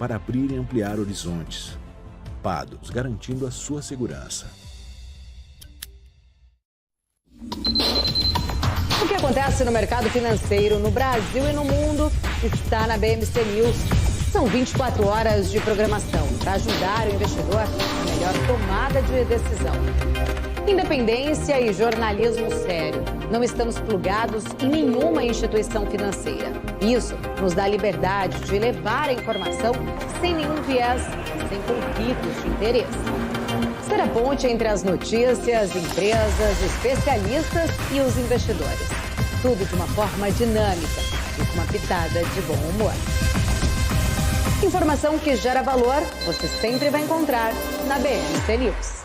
para abrir e ampliar horizontes. Pados, garantindo a sua segurança. O que acontece no mercado financeiro no Brasil e no mundo está na BMC News. São 24 horas de programação para ajudar o investidor na melhor tomada de decisão. Independência e jornalismo sério. Não estamos plugados em nenhuma instituição financeira. Isso nos dá liberdade de levar a informação sem nenhum viés, sem conflitos de interesse. Ser a ponte entre as notícias, empresas, especialistas e os investidores. Tudo de uma forma dinâmica e com uma pitada de bom humor. Informação que gera valor, você sempre vai encontrar na BMC News.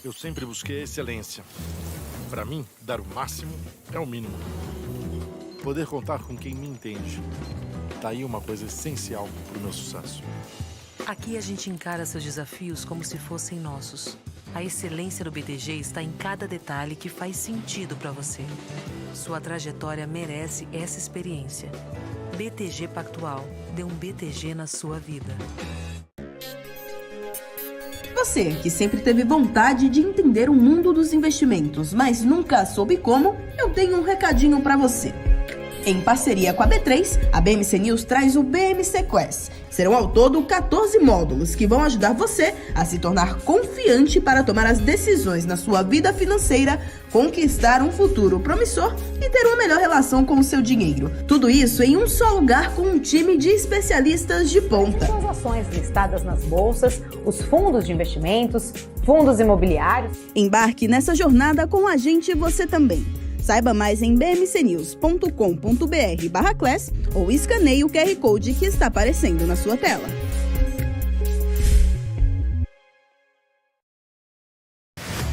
Eu sempre busquei a excelência. Para mim, dar o máximo é o mínimo. Poder contar com quem me entende. Tá aí uma coisa essencial para o meu sucesso. Aqui a gente encara seus desafios como se fossem nossos. A excelência do BTG está em cada detalhe que faz sentido para você. Sua trajetória merece essa experiência. BTG Pactual. Dê um BTG na sua vida. Você, que sempre teve vontade de entender o mundo dos investimentos, mas nunca soube como, eu tenho um recadinho para você. Em parceria com a B3, a BMC News traz o BMC Quest. Serão ao todo 14 módulos que vão ajudar você a se tornar confiante para tomar as decisões na sua vida financeira, conquistar um futuro promissor e ter uma melhor relação com o seu dinheiro. Tudo isso em um só lugar com um time de especialistas de ponta. As ações listadas nas bolsas, os fundos de investimentos, fundos imobiliários. Embarque nessa jornada com a gente você também. Saiba mais em bmcnews.com.br/class ou escaneie o QR Code que está aparecendo na sua tela.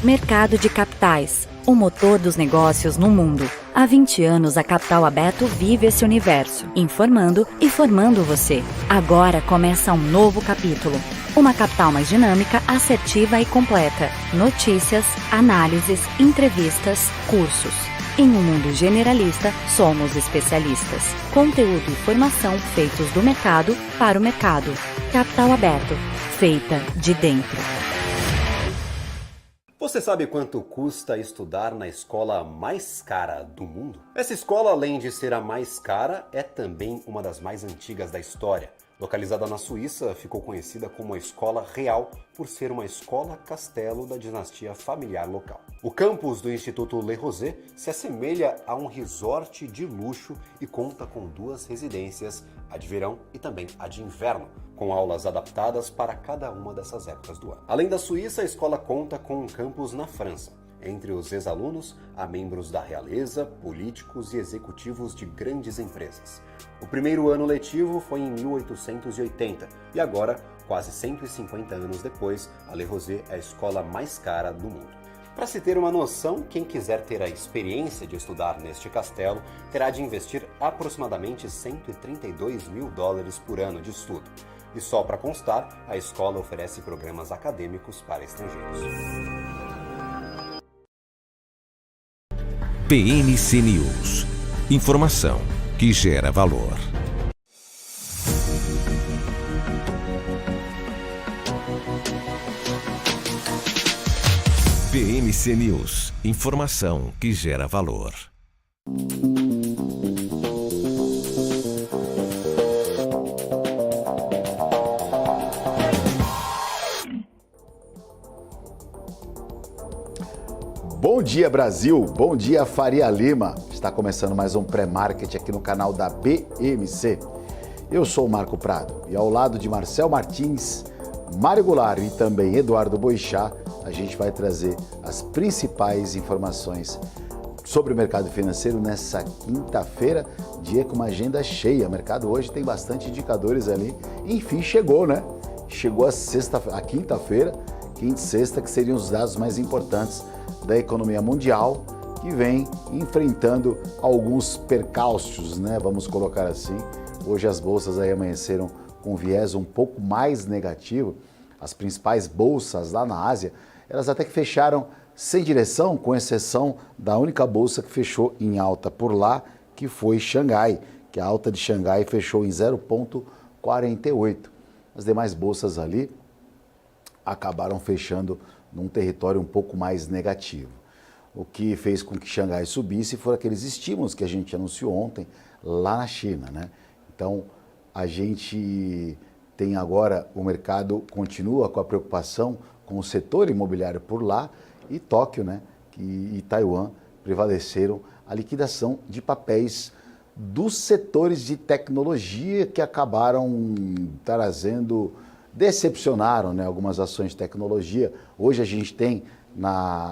Mercado de capitais, o motor dos negócios no mundo. Há 20 anos a Capital Aberto vive esse universo, informando e formando você. Agora começa um novo capítulo. Uma capital mais dinâmica, assertiva e completa. Notícias, análises, entrevistas, cursos. Em um mundo generalista, somos especialistas. Conteúdo e formação feitos do mercado para o mercado. Capital Aberto, feita de dentro. Você sabe quanto custa estudar na escola mais cara do mundo? Essa escola, além de ser a mais cara, é também uma das mais antigas da história. Localizada na Suíça, ficou conhecida como a Escola Real por ser uma escola-castelo da dinastia familiar local. O campus do Instituto Le Rosey se assemelha a um resort de luxo e conta com 2 residências, a de verão e também a de inverno, com aulas adaptadas para cada uma dessas épocas do ano. Além da Suíça, a escola conta com um campus na França. Entre os ex-alunos, há membros da realeza, políticos e executivos de grandes empresas. O primeiro ano letivo foi em 1880 e agora, quase 150 anos depois, a Le Rosey é a escola mais cara do mundo. Para se ter uma noção, quem quiser ter a experiência de estudar neste castelo terá de investir aproximadamente $132 mil por ano de estudo. E só para constar, a escola oferece programas acadêmicos para estrangeiros. BMC News. Informação que gera valor. BMC News. Informação que gera valor. Bom dia, Brasil! Bom dia, Faria Lima! Está começando mais um pré-market aqui no canal da BMC. Eu sou o Marco Prado e ao lado de Marcel Martins, Mário Goulart e também Eduardo Boixá, a gente vai trazer as principais informações sobre o mercado financeiro nessa quinta-feira, dia com uma agenda cheia. O mercado hoje tem bastante indicadores ali. Enfim, chegou, né? Chegou a quinta-feira, quinta e sexta, que seriam os dados mais importantes da economia mundial, que vem enfrentando alguns percalços, né? Vamos colocar assim. Hoje as bolsas aí amanheceram com viés um pouco mais negativo. As principais bolsas lá na Ásia, elas até que fecharam sem direção, com exceção da única bolsa que fechou em alta por lá, que foi Xangai, que a alta de Xangai fechou em 0,48. As demais bolsas ali acabaram fechando num território um pouco mais negativo. O que fez com que Xangai subisse foram aqueles estímulos que a gente anunciou ontem lá na China, né? Então, a gente tem agora, o mercado continua com a preocupação com o setor imobiliário por lá, e Tóquio, né, e Taiwan prevaleceram a liquidação de papéis dos setores de tecnologia que acabaram decepcionaram, né, algumas ações de tecnologia. Hoje a gente tem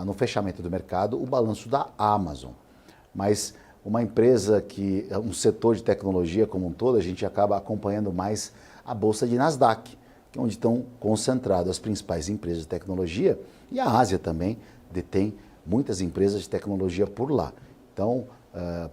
no fechamento do mercado o balanço da Amazon, mas uma empresa que um setor de tecnologia como um todo, a gente acaba acompanhando mais a bolsa de Nasdaq, que é onde estão concentradas as principais empresas de tecnologia, e a Ásia também detém muitas empresas de tecnologia por lá. Então,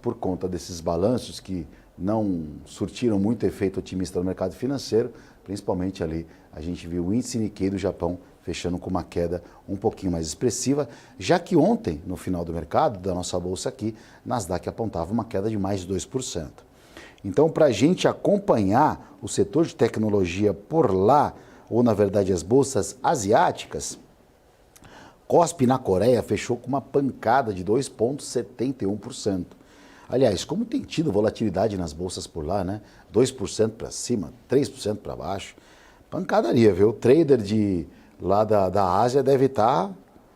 por conta desses balanços que não surtiram muito efeito otimista no mercado financeiro, principalmente ali a gente viu o índice Nikkei do Japão fechando com uma queda um pouquinho mais expressiva, já que ontem, no final do mercado, da nossa bolsa aqui, Nasdaq apontava uma queda de mais de 2%. Então, para a gente acompanhar o setor de tecnologia por lá, ou na verdade as bolsas asiáticas, Kospi na Coreia fechou com uma pancada de 2,71%. Aliás, como tem tido volatilidade nas bolsas por lá, né? 2% para cima, 3% para baixo. Pancadaria, viu? O trader lá da Ásia deve estar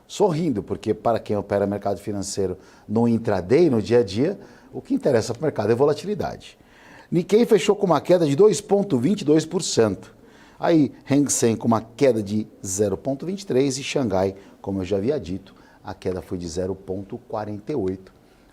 sorrindo, porque para quem opera mercado financeiro no intraday, no dia a dia, o que interessa para o mercado é volatilidade. Nikkei fechou com uma queda de 2,22%. Aí, Hang Seng com uma queda de 0,23% e Xangai, como eu já havia dito, a queda foi de 0,48%.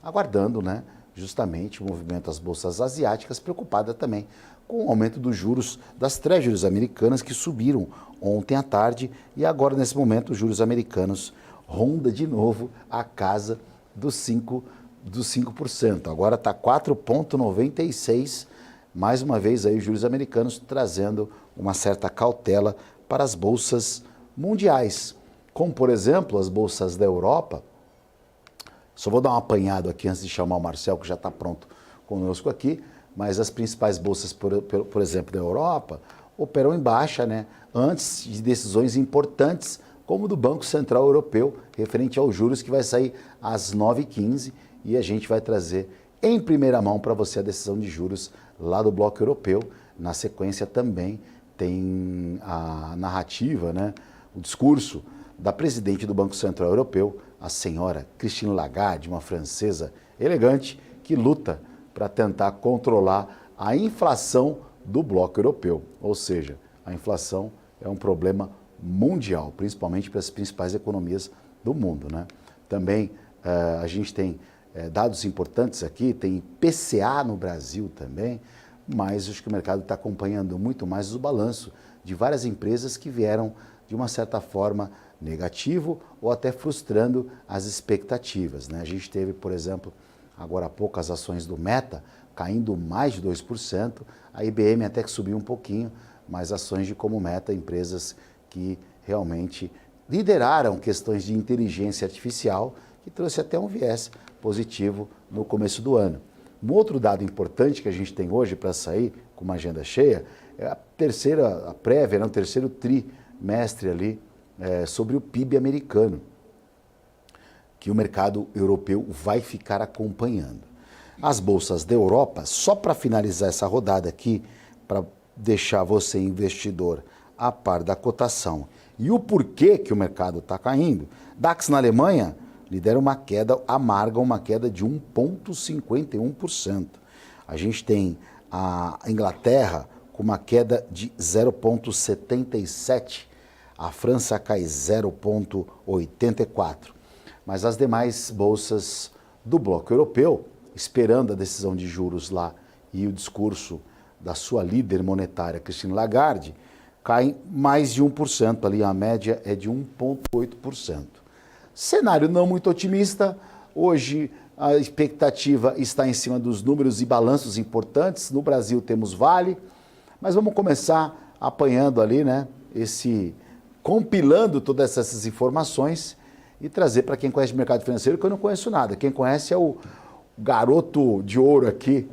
Aguardando, né, justamente o movimento das bolsas asiáticas, preocupada também com o aumento dos juros das treasuries americanas, que subiram ontem à tarde, e agora, nesse momento, os juros americanos ronda de novo a casa dos 5%. Agora está 4,96%. Mais uma vez aí os juros americanos trazendo uma certa cautela para as bolsas mundiais, como por exemplo as bolsas da Europa. Só vou dar um apanhado aqui antes de chamar o Marcel, que já está pronto conosco aqui, mas as principais bolsas, por exemplo, da Europa, operam em baixa, né, antes de decisões importantes, como do Banco Central Europeu, referente aos juros, que vai sair às 9h15, e a gente vai trazer em primeira mão para você a decisão de juros lá do Bloco Europeu. Na sequência também tem a narrativa, né, o discurso da presidente do Banco Central Europeu, a senhora Christine Lagarde, uma francesa elegante, que luta para tentar controlar a inflação do Bloco Europeu. Ou seja, a inflação é um problema mundial, principalmente para as principais economias do mundo, né? Também a gente tem dados importantes aqui, tem IPCA no Brasil também, mas acho que o mercado está acompanhando muito mais o balanço de várias empresas que vieram, de uma certa forma, negativo ou até frustrando as expectativas, né? A gente teve, por exemplo, agora há pouco as ações do Meta caindo mais de 2%, a IBM até que subiu um pouquinho, mas ações de como Meta, empresas que realmente lideraram questões de inteligência artificial, que trouxe até um viés positivo no começo do ano. Um outro dado importante que a gente tem hoje para sair com uma agenda cheia é a prévia, né, o terceiro trimestre ali, sobre o PIB americano, que o mercado europeu vai ficar acompanhando. As bolsas da Europa, só para finalizar essa rodada aqui, para deixar você investidor a par da cotação e o porquê que o mercado está caindo, DAX na Alemanha lidera uma queda, amarga uma queda de 1,51%. A gente tem a Inglaterra com uma queda de 0,77%, a França cai 0,84%. Mas as demais bolsas do bloco europeu, esperando a decisão de juros lá e o discurso da sua líder monetária, Christine Lagarde, caem mais de 1%, ali a média é de 1,8%. Cenário não muito otimista, hoje a expectativa está em cima dos números e balanços importantes. No Brasil temos Vale, mas vamos começar apanhando ali, né, compilando todas essas informações e trazer para quem conhece o mercado financeiro, que eu não conheço nada. Quem conhece é o garoto de ouro aqui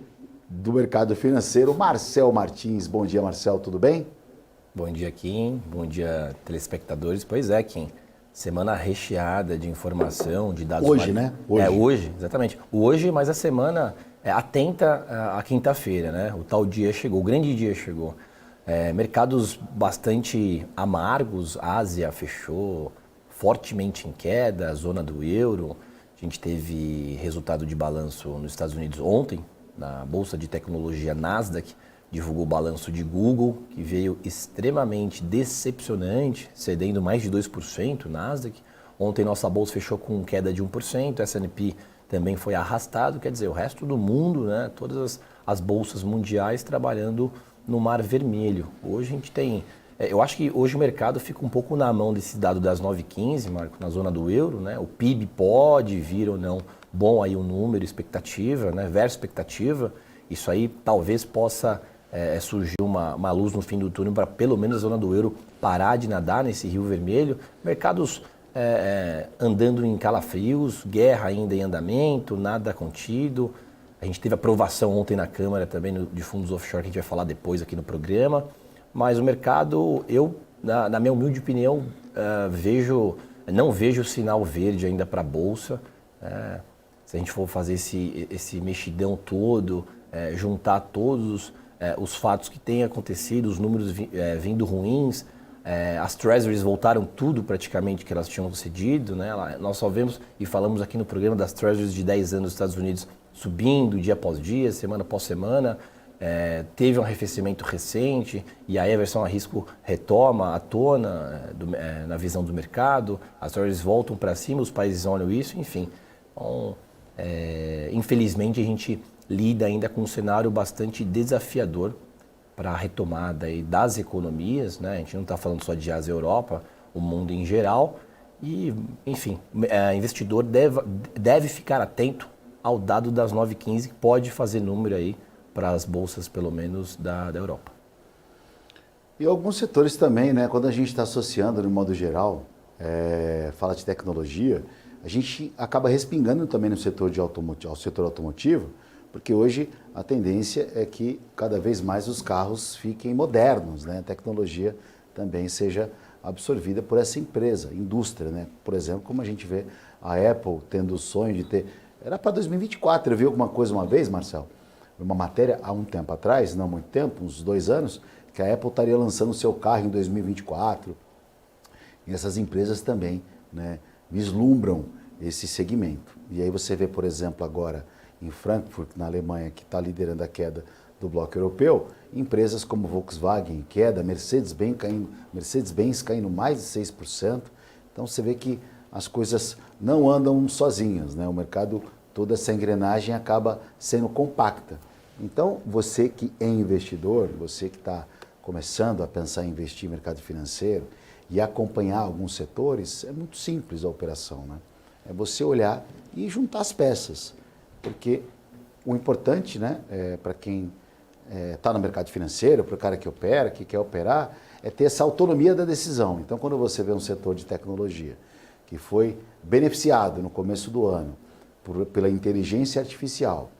do mercado financeiro, Marcel Martins. Bom dia, Marcel, tudo bem? Bom dia, Kim. Bom dia, telespectadores. Pois é, Kim. Semana recheada de informação, de dados... Hoje, né? Hoje. Hoje, exatamente. Hoje, mas a semana atenta à quinta-feira, né? O tal dia chegou, o grande dia chegou. Mercados bastante amargos, Ásia fechou fortemente em queda, zona do euro. A gente teve resultado de balanço nos Estados Unidos ontem, na Bolsa de Tecnologia Nasdaq, divulgou o balanço de Google, que veio extremamente decepcionante, cedendo mais de 2%, Nasdaq. Ontem nossa bolsa fechou com queda de 1%, S&P também foi arrastado, quer dizer, o resto do mundo, né, todas as bolsas mundiais trabalhando no mar vermelho. Hoje a gente tem, eu acho que hoje o mercado fica um pouco na mão desse dado das 9h15, Marco, na zona do euro, né, o PIB pode vir ou não bom aí o número, expectativa, né, versus expectativa, isso aí talvez possa surgir uma luz no fim do túnel para pelo menos a zona do euro parar de nadar nesse rio vermelho. Mercados andando em calafrios, guerra ainda em andamento, nada contido. A gente teve aprovação ontem na Câmara também de fundos offshore, que a gente vai falar depois aqui no programa. Mas o mercado, eu, na minha humilde opinião, não vejo sinal verde ainda para a Bolsa. Se a gente for fazer esse mexidão todo, juntar todos os fatos que têm acontecido, os números vindo ruins, as treasuries voltaram tudo praticamente que elas tinham cedido, né? Nós só vemos e falamos aqui no programa das treasuries de 10 anos dos Estados Unidos subindo dia após dia, semana após semana, teve um arrefecimento recente e aí a aversão a risco retoma à tona na visão do mercado, as treasuries voltam para cima, os países olham isso, enfim. Então, infelizmente a gente lida ainda com um cenário bastante desafiador para a retomada aí das economias, né? A gente não está falando só de Ásia e Europa, o mundo em geral. E, enfim, investidor deve ficar atento ao dado das 9h15, que pode fazer número aí para as bolsas, pelo menos, da Europa. E alguns setores também, né? Quando a gente está associando, no modo geral, fala de tecnologia, a gente acaba respingando também no setor ao setor automotivo, porque hoje a tendência é que cada vez mais os carros fiquem modernos, né? A tecnologia também seja absorvida por essa empresa, indústria, né? Por exemplo, como a gente vê a Apple tendo o sonho de ter... Era para 2024, eu vi alguma coisa uma vez, Marcel? Uma matéria há um tempo atrás, não muito tempo, uns 2 anos, que a Apple estaria lançando o seu carro em 2024. E essas empresas também, né, vislumbram esse segmento. E aí você vê, por exemplo, agora em Frankfurt, na Alemanha, que está liderando a queda do bloco europeu, empresas como Volkswagen em queda, Mercedes-Benz caindo mais de 6%. Então você vê que as coisas não andam sozinhas, né? O mercado, toda essa engrenagem acaba sendo compacta. Então você que é investidor, você que está começando a pensar em investir em mercado financeiro e acompanhar alguns setores, é muito simples a operação, né? É você olhar e juntar as peças. Porque o importante, né, para quem está no mercado financeiro, para o cara que opera, que quer operar, é ter essa autonomia da decisão. Então, quando você vê um setor de tecnologia que foi beneficiado no começo do ano pela inteligência artificial,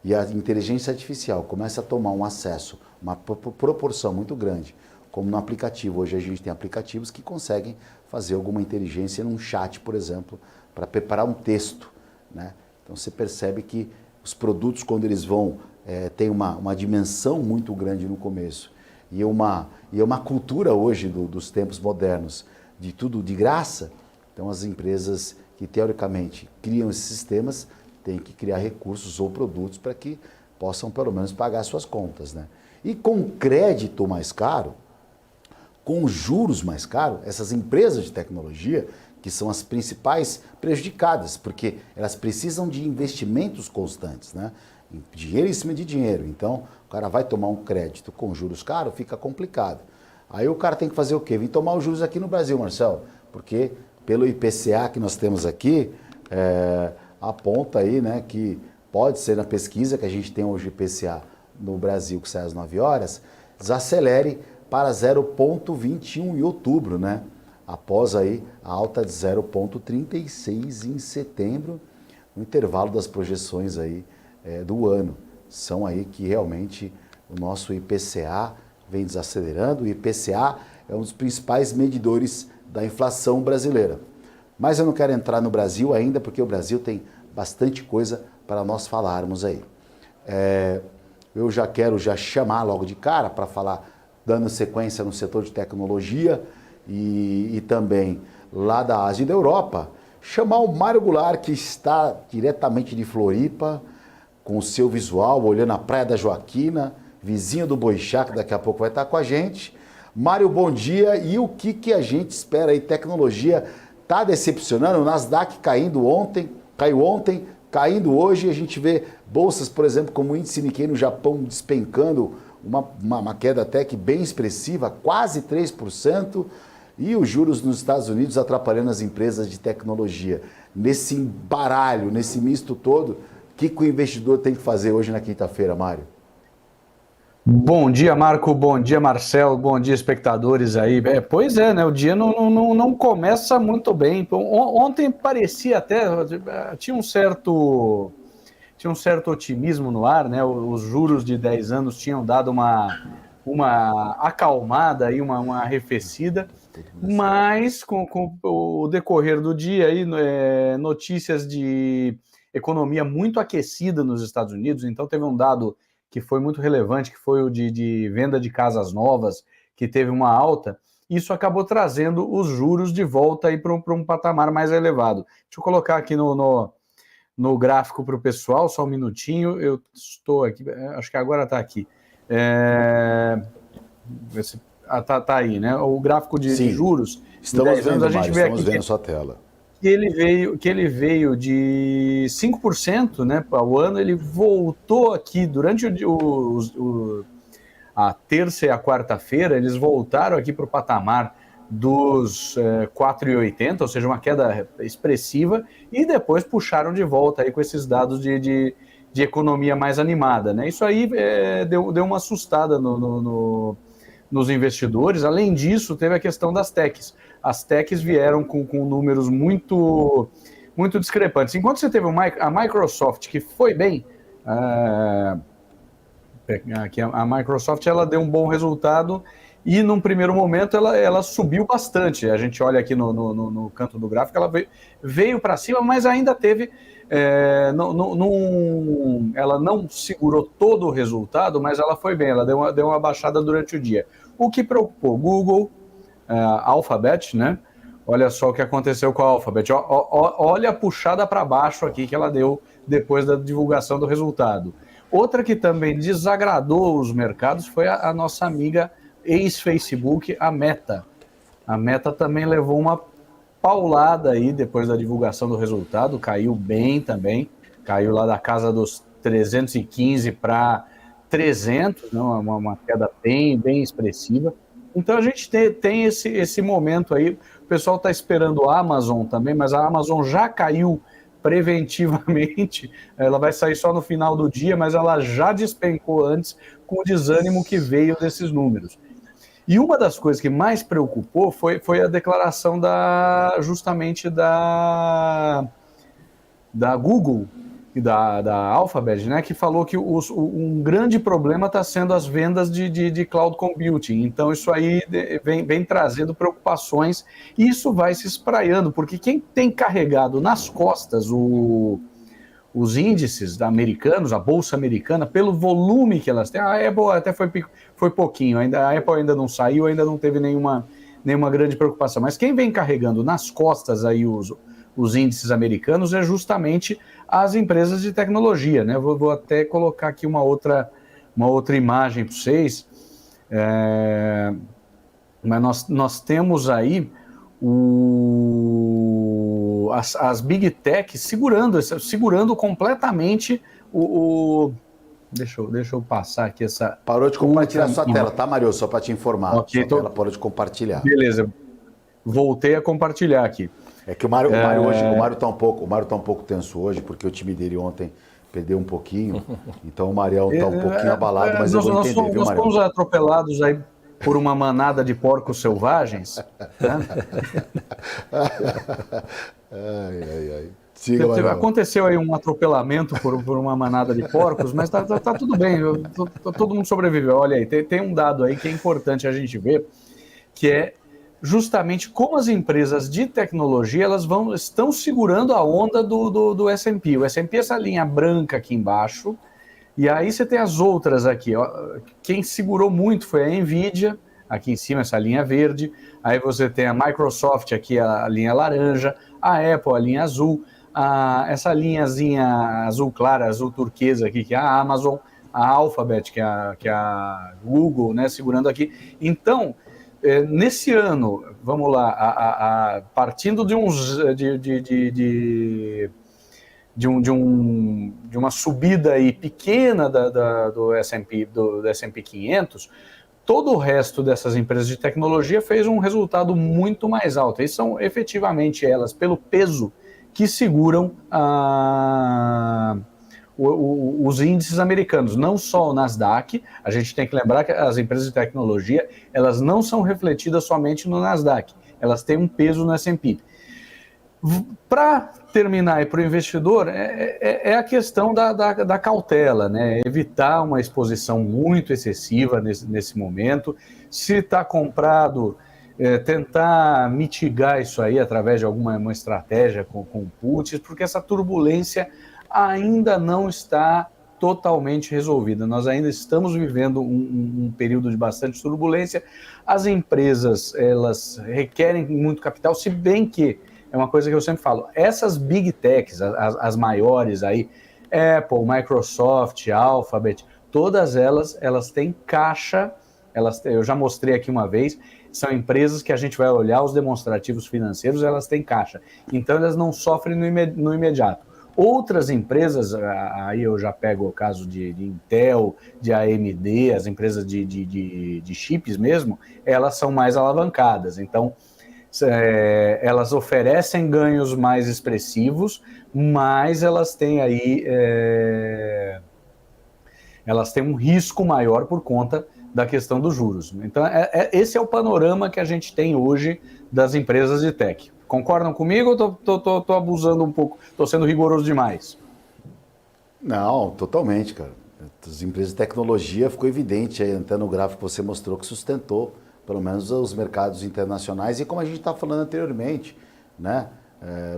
e a inteligência artificial começa a tomar um acesso, uma proporção muito grande, como no aplicativo. Hoje a gente tem aplicativos que conseguem fazer alguma inteligência num chat, por exemplo, para preparar um texto, né? Então você percebe que os produtos, quando eles vão, tem uma dimensão muito grande no começo e uma cultura hoje dos tempos modernos de tudo de graça. Então as empresas que teoricamente criam esses sistemas têm que criar recursos ou produtos para que possam pelo menos pagar suas contas, né? E com crédito mais caro, com juros mais caros, essas empresas de tecnologia, que são as principais prejudicadas, porque elas precisam de investimentos constantes, né? Dinheiro em cima de dinheiro. Então, o cara vai tomar um crédito com juros caros, fica complicado. Aí o cara tem que fazer o quê? Vir tomar os juros aqui no Brasil, Marcel, porque pelo IPCA que nós temos aqui, aponta aí, né, que pode ser na pesquisa que a gente tem hoje IPCA no Brasil, que sai às 9 horas, desacelere para 0,21 em outubro, né? após aí a alta de 0,36 em setembro, no intervalo das projeções aí do ano. São aí que realmente o nosso IPCA vem desacelerando. O IPCA é um dos principais medidores da inflação brasileira. Mas eu não quero entrar no Brasil ainda, porque o Brasil tem bastante coisa para nós falarmos aí. Eu já quero chamar logo de cara para falar, dando sequência no setor de tecnologia e também lá da Ásia e da Europa, chamar o Mário Goulart, que está diretamente de Floripa, com o seu visual, olhando a Praia da Joaquina, vizinho do Boixá, que daqui a pouco vai estar com a gente. Mário, bom dia. E o que a gente espera aí? Tecnologia está decepcionando? O Nasdaq caiu ontem, caindo hoje. A gente vê bolsas, por exemplo, como o índice Nikkei no Japão despencando, uma queda até que bem expressiva, quase 3%. E os juros nos Estados Unidos atrapalhando as empresas de tecnologia. Nesse embaralho, nesse misto todo, o que o investidor tem que fazer hoje na quinta-feira, Mário? Bom dia, Marco. Bom dia, Marcelo. Bom dia, espectadores aí. Pois é, né? O dia não começa muito bem. Ontem parecia até... Tinha um certo otimismo no ar, né? Os juros de 10 anos tinham dado uma acalmada e uma arrefecida, mas com o decorrer do dia, aí, notícias de economia muito aquecida nos Estados Unidos. Então teve um dado que foi muito relevante, que foi o de venda de casas novas, que teve uma alta. Isso acabou trazendo os juros de volta para um patamar mais elevado. Deixa eu colocar aqui no gráfico para o pessoal, só um minutinho. Eu estou aqui, acho que agora está aqui. Tá aí, né? O gráfico de juros. Estamos vendo, a gente vê estamos aqui vendo sua tela. Que ele veio de 5%, né, ao ano. Ele voltou aqui durante a terça e a quarta-feira, eles voltaram aqui para o patamar dos 4,80, ou seja, uma queda expressiva, e depois puxaram de volta aí com esses dados de economia mais animada, né? Isso aí deu uma assustada nos investidores. Além disso, teve a questão das techs. As techs vieram com números muito discrepantes. Enquanto você teve a Microsoft, que foi bem, aqui a Microsoft ela deu um bom resultado e, num primeiro momento, ela subiu bastante. A gente olha aqui no canto do gráfico, ela veio para cima, mas ainda teve... ela não segurou todo o resultado, mas ela foi bem, ela deu uma baixada durante o dia. O que preocupou? Google, Alphabet, né? Olha só o que aconteceu com a Alphabet. Olha a puxada para baixo aqui que ela deu depois da divulgação do resultado. Outra que também desagradou os mercados foi a nossa amiga ex-Facebook, a Meta. A Meta também levou uma paulada aí depois da divulgação do resultado, caiu bem também, caiu lá da casa dos 315 para 300, né, uma queda bem expressiva. Então a gente tem esse momento aí. O pessoal está esperando a Amazon também, mas a Amazon já caiu preventivamente, ela vai sair só no final do dia, mas ela já despencou antes com o desânimo que veio desses números. E uma das coisas que mais preocupou foi a declaração justamente da Google e da Alphabet, né, que falou que um grande problema está sendo as vendas de cloud computing. Então isso aí vem trazendo preocupações e isso vai se espraiando, porque quem tem carregado nas costas os índices americanos, a bolsa americana, pelo volume que elas têm, a Apple até foi pouquinho, a Apple ainda não saiu, ainda não teve nenhuma grande preocupação, mas quem vem carregando nas costas aí os índices americanos é justamente as empresas de tecnologia, né? Vou até colocar aqui uma outra imagem para vocês, mas nós temos aí as Big Tech segurando completamente Deixa eu passar aqui essa... Parou de compartilhar sua tela, tá, Mário? Só para te informar. Okay, sua tela parou de compartilhar. Beleza. Voltei a compartilhar aqui. É que o Mário hoje, o Mário tá um pouco tenso hoje, porque o time dele ontem perdeu um pouquinho. Então o Marião tá um pouquinho abalado, mas eu vou entender, viu, Marião? Nós fomos atropelados aí por uma manada de porcos selvagens? Né? Ai. Siga, aconteceu aí um atropelamento por uma manada de porcos, mas tá tudo bem, todo mundo sobreviveu. Olha aí, tem um dado aí que é importante a gente ver, que é justamente como as empresas de tecnologia estão segurando a onda do S&P. O S&P é essa linha branca aqui embaixo, e aí você tem as outras aqui. Ó. Quem segurou muito foi a NVIDIA, aqui em cima, essa linha verde. Aí você tem a Microsoft aqui, a linha laranja, a Apple, a linha azul, essa linhazinha azul clara, azul turquesa aqui, que é a Amazon, a Alphabet, que é a Google, né, segurando aqui. Então, nesse ano, vamos lá, partindo de uma subida aí pequena do S&P 500, todo o resto dessas empresas de tecnologia fez um resultado muito mais alto. E são efetivamente elas, pelo peso, que seguram os índices americanos, não só o Nasdaq. A gente tem que lembrar que as empresas de tecnologia, elas não são refletidas somente no Nasdaq, elas têm um peso no S&P. Para terminar, e para o investidor, é a questão da cautela, né? Evitar uma exposição muito excessiva nesse momento. Se está comprado, tentar mitigar isso aí através de uma estratégia com puts, porque essa turbulência ainda não está totalmente resolvida. Nós ainda estamos vivendo um período de bastante turbulência. As empresas, elas requerem muito capital, se bem que, é uma coisa que eu sempre falo, essas big techs, as maiores aí, Apple, Microsoft, Alphabet, todas elas têm caixa, eu já mostrei aqui uma vez, são empresas que a gente vai olhar os demonstrativos financeiros, elas têm caixa, então elas não sofrem no imediato. Outras empresas, aí eu já pego o caso de Intel, de AMD, as empresas de chips mesmo, elas são mais alavancadas, então elas oferecem ganhos mais expressivos, mas elas têm aí elas têm um risco maior por conta da questão dos juros. Então, esse é o panorama que a gente tem hoje das empresas de tech. Concordam comigo ou tô abusando um pouco, tô sendo rigoroso demais? Não, totalmente, cara. As empresas de tecnologia ficou evidente aí, até no gráfico que você mostrou, que sustentou pelo menos os mercados internacionais, e como a gente está falando anteriormente, né?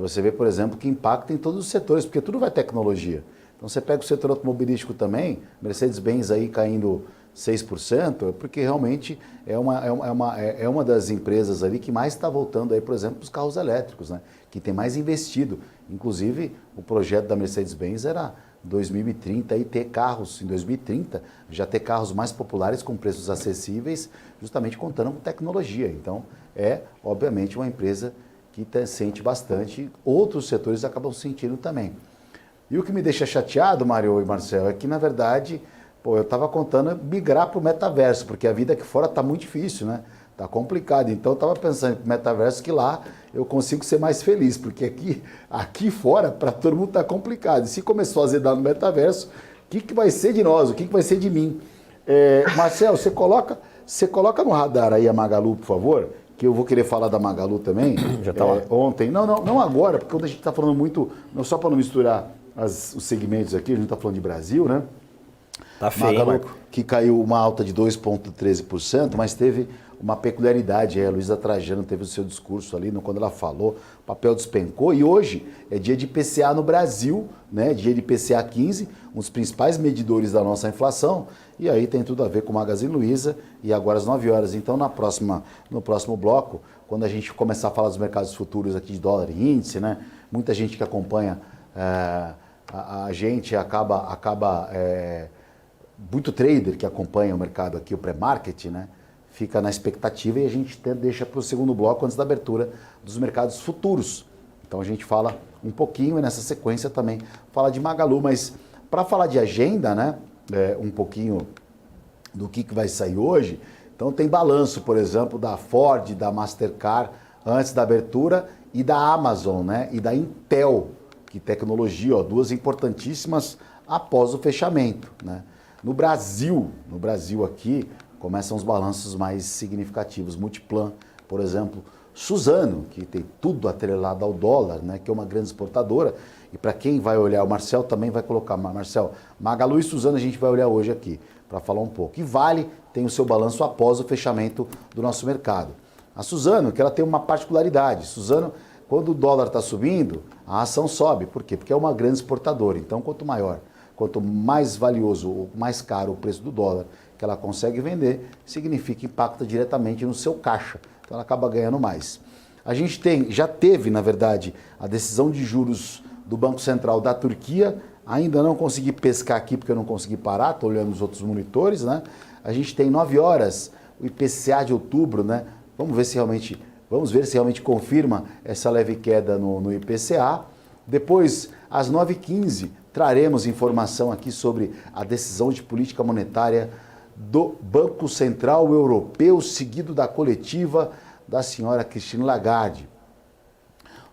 Você vê, por exemplo, que impacta em todos os setores, porque tudo vai tecnologia. Então você pega o setor automobilístico também, Mercedes-Benz aí caindo 6%, porque realmente é uma das empresas ali que mais está voltando aí, por exemplo, para os carros elétricos, né? Que tem mais investido. Inclusive, o projeto da Mercedes-Benz era 2030 e ter carros, em 2030, já ter carros mais populares com preços acessíveis, justamente contando com tecnologia. Então, obviamente, uma empresa que sente bastante, outros setores acabam sentindo também. E o que me deixa chateado, Mário e Marcelo, é que, na verdade, eu estava contando migrar para o metaverso, porque a vida aqui fora está muito difícil, né? Está complicado. Então, eu estava pensando no metaverso, que lá eu consigo ser mais feliz, porque aqui fora, para todo mundo, está complicado. E se começou a azedar no metaverso, o que vai ser de nós? O que vai ser de mim? Marcelo, você coloca no radar aí a Magalu, por favor, que eu vou querer falar da Magalu também. Já está lá. Ontem. Não agora, porque quando a gente está falando muito, só para não misturar os segmentos aqui, a gente está falando de Brasil, né? Tá feio, Magalu, Marco. Que caiu uma alta de 2,13%, mas teve uma peculiaridade. A Luísa Trajano teve o seu discurso ali, quando ela falou, o papel despencou. E hoje é dia de IPCA no Brasil, né? Dia de IPCA 15, um dos principais medidores da nossa inflação. E aí tem tudo a ver com o Magazine Luiza. E agora às 9 horas. Então, no próximo bloco, quando a gente começar a falar dos mercados futuros aqui de dólar e índice, né? Muita gente que acompanha a gente acaba muito trader que acompanha o mercado aqui, o pré-market, né? Fica na expectativa, e a gente deixa para o segundo bloco antes da abertura dos mercados futuros. Então a gente fala um pouquinho, e nessa sequência também fala de Magalu, mas para falar de agenda, né? Um pouquinho do que vai sair hoje. Então tem balanço, por exemplo, da Ford, da Mastercard antes da abertura, e da Amazon, né? E da Intel, que tecnologia, duas importantíssimas após o fechamento, né? No Brasil aqui, começam os balanços mais significativos. Multiplan, por exemplo, Suzano, que tem tudo atrelado ao dólar, né, que é uma grande exportadora. E para quem vai olhar, o Marcel também vai colocar, Marcel, Magalu e Suzano a gente vai olhar hoje aqui, para falar um pouco. E Vale tem o seu balanço após o fechamento do nosso mercado. A Suzano, que ela tem uma particularidade, Suzano, quando o dólar está subindo, a ação sobe. Por quê? Porque é uma grande exportadora. Então, quanto mais valioso, ou mais caro o preço do dólar que ela consegue vender, significa impacta diretamente no seu caixa. Então, ela acaba ganhando mais. A gente já teve, na verdade, a decisão de juros do Banco Central da Turquia. Ainda não consegui pescar aqui porque eu não consegui parar, estou olhando os outros monitores, né? A gente tem 9 horas, o IPCA de outubro, né? Vamos ver se realmente confirma essa leve queda no IPCA. Depois, às 9h15, traremos informação aqui sobre a decisão de política monetária do Banco Central Europeu, seguido da coletiva da senhora Christine Lagarde.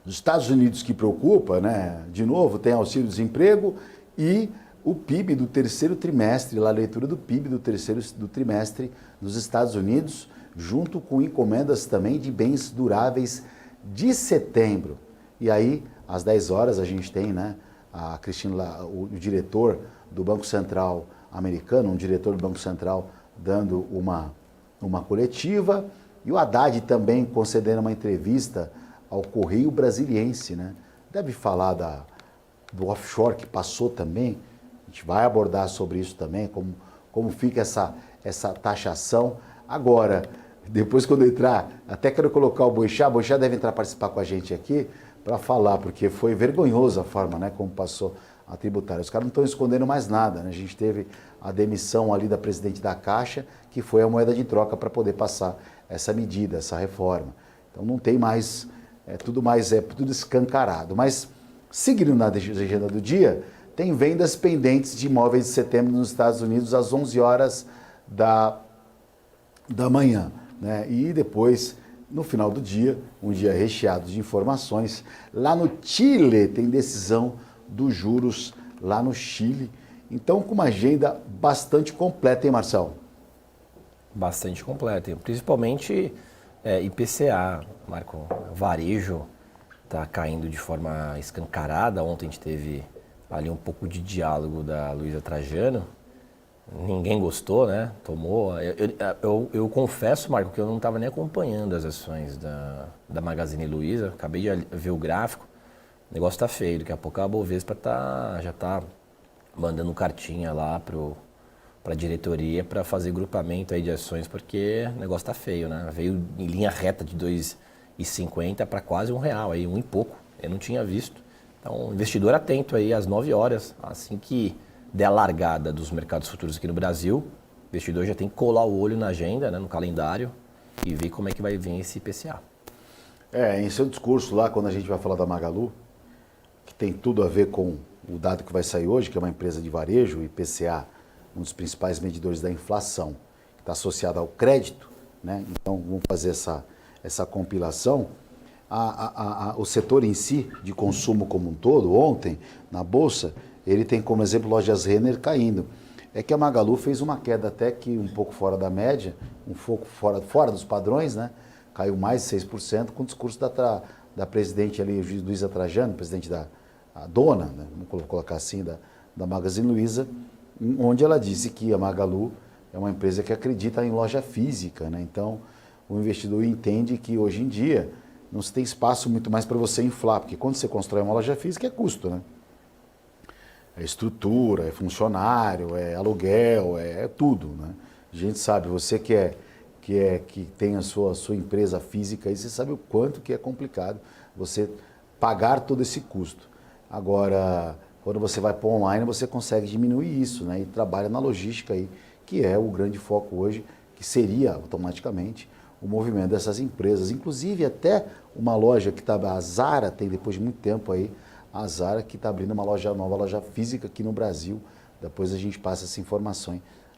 Os Estados Unidos que preocupa, né? De novo, tem auxílio-desemprego e o PIB do terceiro trimestre, a leitura do PIB do trimestre nos Estados Unidos, junto com encomendas também de bens duráveis de setembro. E aí, às 10 horas, a gente tem, né, a Christine, o diretor do Banco Central americano, um diretor do Banco Central dando uma coletiva, e o Haddad também concedendo uma entrevista ao Correio Brasiliense, né? Deve falar do offshore que passou também, a gente vai abordar sobre isso também, como fica essa taxação. Agora, depois quando entrar, até quero colocar o Boixá deve entrar participar com a gente aqui para falar, porque foi vergonhosa a forma, né, como passou a tributária. Os caras não estão escondendo mais nada, né? A gente teve a demissão ali da presidente da Caixa, que foi a moeda de troca para poder passar essa medida, essa reforma. Então não tem mais, é tudo escancarado. Mas, seguindo na agenda do dia, tem vendas pendentes de imóveis de setembro nos Estados Unidos às 11 horas da manhã, né? E depois, no final do dia, um dia recheado de informações. Lá no Chile tem decisão dos juros lá no Chile. Então, com uma agenda bastante completa, hein, Marcel? Bastante completa, principalmente IPCA, Marco. Varejo está caindo de forma escancarada. Ontem a gente teve ali um pouco de diálogo da Luísa Trajano. Ninguém gostou, né? Tomou. Eu confesso, Marco, que eu não estava nem acompanhando as ações da Magazine Luiza. Acabei de ver o gráfico. O negócio tá feio. Daqui a pouco a Bovespa já tá mandando cartinha lá para a diretoria para fazer grupamento aí de ações, porque o negócio tá feio, né? Veio em linha reta de 2,50 para quase R$1, aí 1 e pouco. Eu não tinha visto. Então, investidor atento aí às 9 horas, assim que der a largada dos mercados futuros aqui no Brasil, o investidor já tem que colar o olho na agenda, né, no calendário, e ver como é que vai vir esse IPCA. Em seu discurso lá, quando a gente vai falar da Magalu, que tem tudo a ver com o dado que vai sair hoje, que é uma empresa de varejo, o IPCA, um dos principais medidores da inflação, que está associado ao crédito, né? Então, vamos fazer essa compilação. O setor em si, de consumo como um todo, ontem, na Bolsa, ele tem como exemplo lojas Renner caindo. É que a Magalu fez uma queda até que um pouco fora da média, um pouco fora dos padrões, né? Caiu mais de 6%, com o discurso da presidente ali, Luísa Trajano, presidente a dona, né? Vamos colocar assim, da Magazine Luiza, onde ela disse que a Magalu é uma empresa que acredita em loja física, né? Então, o investidor entende que hoje em dia não se tem espaço muito mais para você inflar, porque quando você constrói uma loja física é custo, né? É estrutura, é funcionário, é aluguel, é tudo, né? A gente sabe, você que tem a sua empresa física, aí você sabe o quanto que é complicado você pagar todo esse custo. Agora, quando você vai para o online, você consegue diminuir isso, né? E trabalha na logística aí, que é o grande foco hoje, que seria automaticamente o movimento dessas empresas. Inclusive até uma loja que a Zara tem, depois de muito tempo aí, a Zara que está abrindo uma nova loja física aqui no Brasil. Depois a gente passa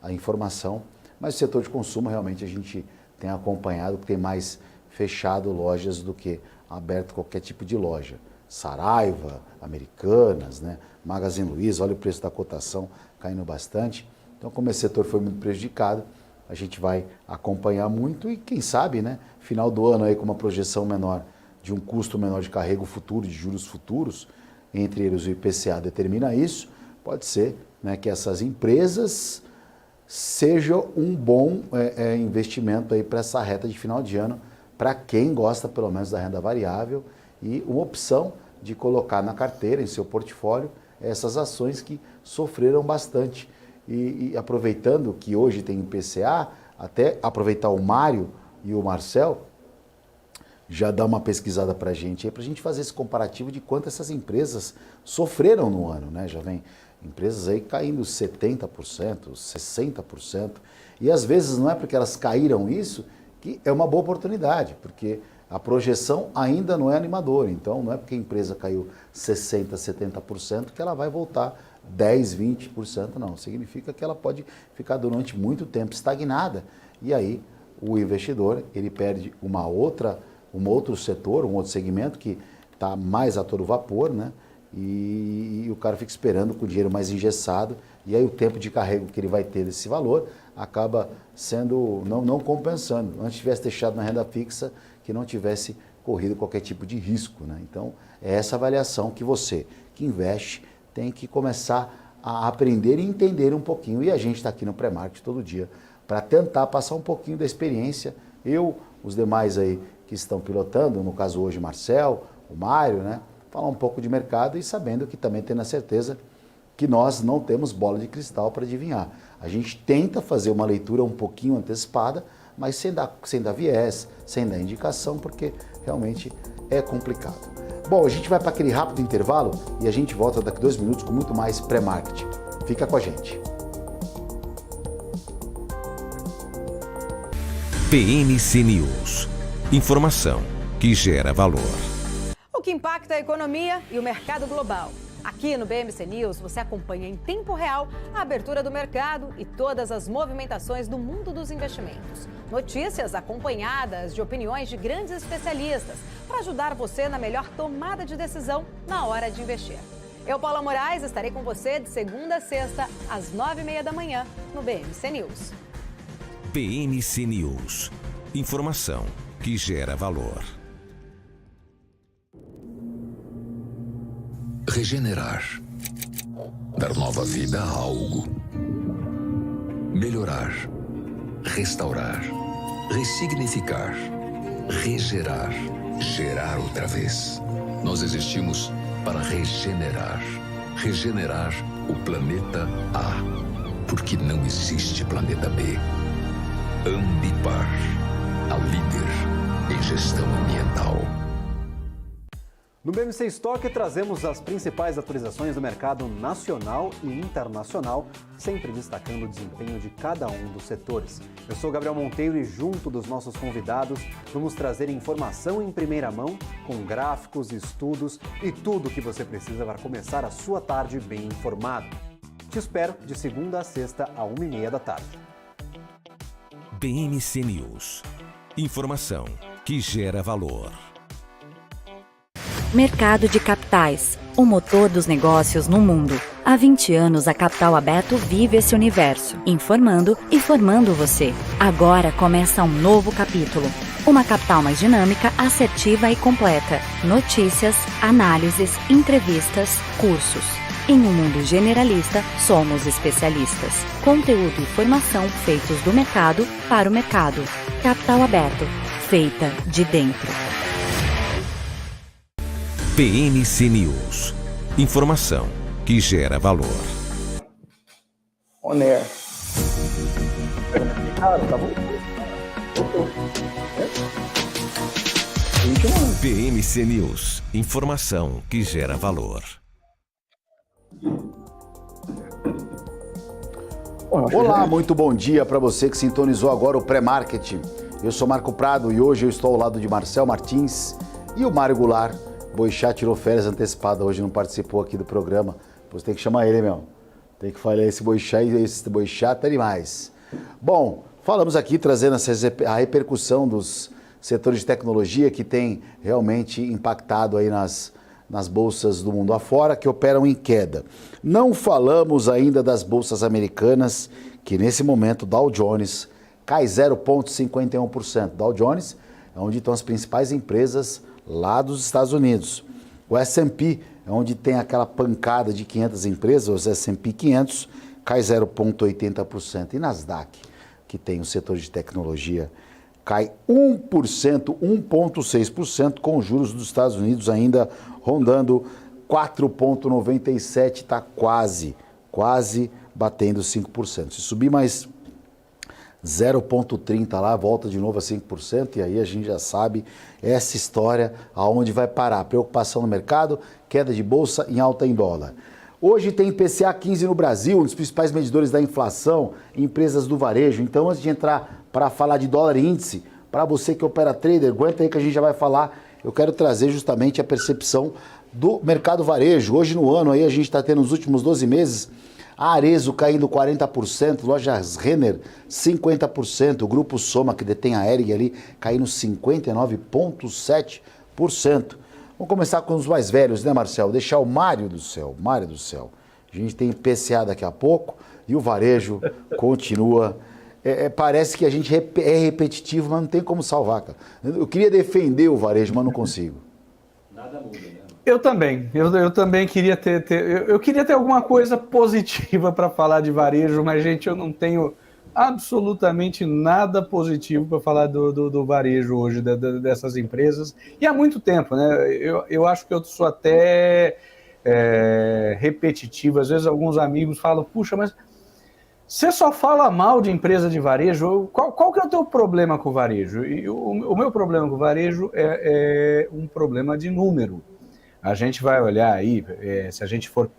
a informação. Mas o setor de consumo realmente a gente tem acompanhado, que tem mais fechado lojas do que aberto qualquer tipo de loja. Saraiva, Americanas, né? Magazine Luiza, olha o preço da cotação caindo bastante. Então, como esse setor foi muito prejudicado, a gente vai acompanhar muito e quem sabe, né, final do ano aí com uma projeção menor, de um custo menor de carrego futuro, de juros futuros, entre eles o IPCA determina isso, pode ser, né, que essas empresas sejam um bom investimento aí para essa reta de final de ano, para quem gosta pelo menos da renda variável e uma opção de colocar na carteira, em seu portfólio, essas ações que sofreram bastante. E aproveitando que hoje tem IPCA, até aproveitar o Mário e o Marcel, já dá uma pesquisada para a gente fazer esse comparativo de quanto essas empresas sofreram no ano, né? Já vem empresas aí caindo 70%, 60%, e às vezes não é porque elas caíram isso que é uma boa oportunidade, porque a projeção ainda não é animadora, então não é porque a empresa caiu 60%, 70% que ela vai voltar 10%, 20%, não. Significa que ela pode ficar durante muito tempo estagnada e aí o investidor ele perde um outro setor, um outro segmento que está mais a todo vapor, né? E o cara fica esperando com o dinheiro mais engessado e aí o tempo de carrego que ele vai ter desse valor acaba sendo, não compensando. Antes tivesse deixado na renda fixa que não tivesse corrido qualquer tipo de risco, né? Então é essa avaliação que você que investe tem que começar a aprender e entender um pouquinho. E a gente está aqui no pré-market todo dia para tentar passar um pouquinho da experiência. Eu, os demais aí que estão pilotando, no caso hoje o Marcel, o Mário, né? Falar um pouco de mercado e sabendo que também tendo a certeza que nós não temos bola de cristal para adivinhar. A gente tenta fazer uma leitura um pouquinho antecipada, mas sem dar viés, sem dar indicação, porque realmente é complicado. Bom, a gente vai para aquele rápido intervalo e a gente volta daqui 2 minutos com muito mais pré-market. Fica com a gente. BMC News. Informação que gera valor. O que impacta a economia e o mercado global. Aqui no BMC News você acompanha em tempo real a abertura do mercado e todas as movimentações do mundo dos investimentos. Notícias acompanhadas de opiniões de grandes especialistas para ajudar você na melhor tomada de decisão na hora de investir. Eu, Paula Moraes, estarei com você de segunda a sexta, às 9h30 da manhã, no BMC News. BMC News. Informação que gera valor. Regenerar. Dar nova vida a algo. Melhorar. Restaurar. Ressignificar. Regerar. Gerar outra vez. Nós existimos para regenerar. Regenerar o planeta A. Porque não existe planeta B. Ambipar. A líder em gestão ambiental. No BMC Stock trazemos as principais atualizações do mercado nacional e internacional, sempre destacando o desempenho de cada um dos setores. Eu sou Gabriel Monteiro e junto dos nossos convidados vamos trazer informação em primeira mão, com gráficos, estudos e tudo o que você precisa para começar a sua tarde bem informado. Te espero de segunda a sexta, à 1h30 da tarde. BMC News. Informação que gera valor. Mercado de capitais, o motor dos negócios no mundo. Há 20 anos a Capital Aberto vive esse universo, informando e formando você. Agora começa um novo capítulo. Uma capital mais dinâmica, assertiva e completa. Notícias, análises, entrevistas, cursos. Em um mundo generalista, somos especialistas. Conteúdo e formação feitos do mercado para o mercado. Capital Aberto, feita de dentro. BMC News. Informação que gera valor. Oner. Tá bom? BMC News. Informação que gera valor. Olá, muito bom dia para você que sintonizou agora o pré-market. Eu sou Marco Prado e hoje eu estou ao lado de Marcel Martins e o Mário Goulart. Boixá tirou férias antecipadas, hoje não participou aqui do programa. Você tem que chamar ele, meu. Tem que falar esse Boixá até demais. Bom, falamos aqui trazendo a repercussão dos setores de tecnologia que tem realmente impactado aí nas bolsas do mundo afora, que operam em queda. Não falamos ainda das bolsas americanas, que nesse momento Dow Jones cai 0,51%. Dow Jones é onde estão as principais empresas lá dos Estados Unidos. O S&P é onde tem aquela pancada de 500 empresas, os S&P 500, cai 0,80%. E Nasdaq, que tem o setor de tecnologia, cai 1%, 1,6%, com os juros dos Estados Unidos ainda rondando 4,97%, está quase batendo 5%. Se subir mais 0,30 lá, volta de novo a 5%, e aí a gente já sabe essa história aonde vai parar. Preocupação no mercado, queda de bolsa em alta em dólar. Hoje tem IPCA 15 no Brasil, um dos principais medidores da inflação, empresas do varejo. Então, antes de entrar para falar de dólar índice, para você que opera trader, aguenta aí que a gente já vai falar. Eu quero trazer justamente a percepção do mercado varejo. Hoje no ano aí a gente está tendo nos últimos 12 meses a Arezzo caindo 40%, lojas Renner 50%, o Grupo Soma, que detém a Hering ali, caindo 59,7%. Vamos começar com os mais velhos, né, Marcel? Deixar o Mário do céu. A gente tem IPCA daqui a pouco e o varejo continua. Parece que a gente é repetitivo, mas não tem como salvar, cara. Eu queria defender o varejo, mas não consigo. Nada muda, né? Eu também queria eu queria ter alguma coisa positiva para falar de varejo, mas, gente, eu não tenho absolutamente nada positivo para falar do varejo hoje, dessas empresas, e há muito tempo, né? Eu acho que eu sou até repetitivo. Às vezes alguns amigos falam, puxa, mas você só fala mal de empresa de varejo, qual que é o teu problema com o varejo? E o meu problema com o varejo é um problema de número. A gente vai olhar aí, se a gente for...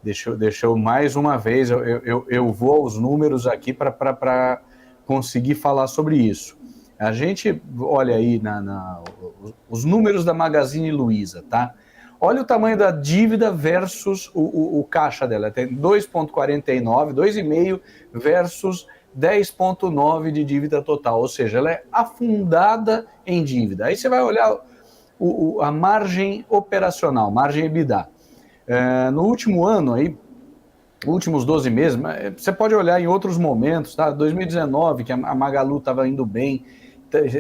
Deixa eu mais uma vez, eu vou aos números aqui para conseguir falar sobre isso. A gente olha aí os números da Magazine Luiza, tá? Olha o tamanho da dívida versus o caixa dela. Tem 2,49, 2,5 versus 10,9 de dívida total. Ou seja, ela é afundada em dívida. Aí você vai olhar a margem operacional, margem EBITDA. No último ano, aí, últimos 12 meses, você pode olhar em outros momentos, tá? 2019, que a Magalu estava indo bem,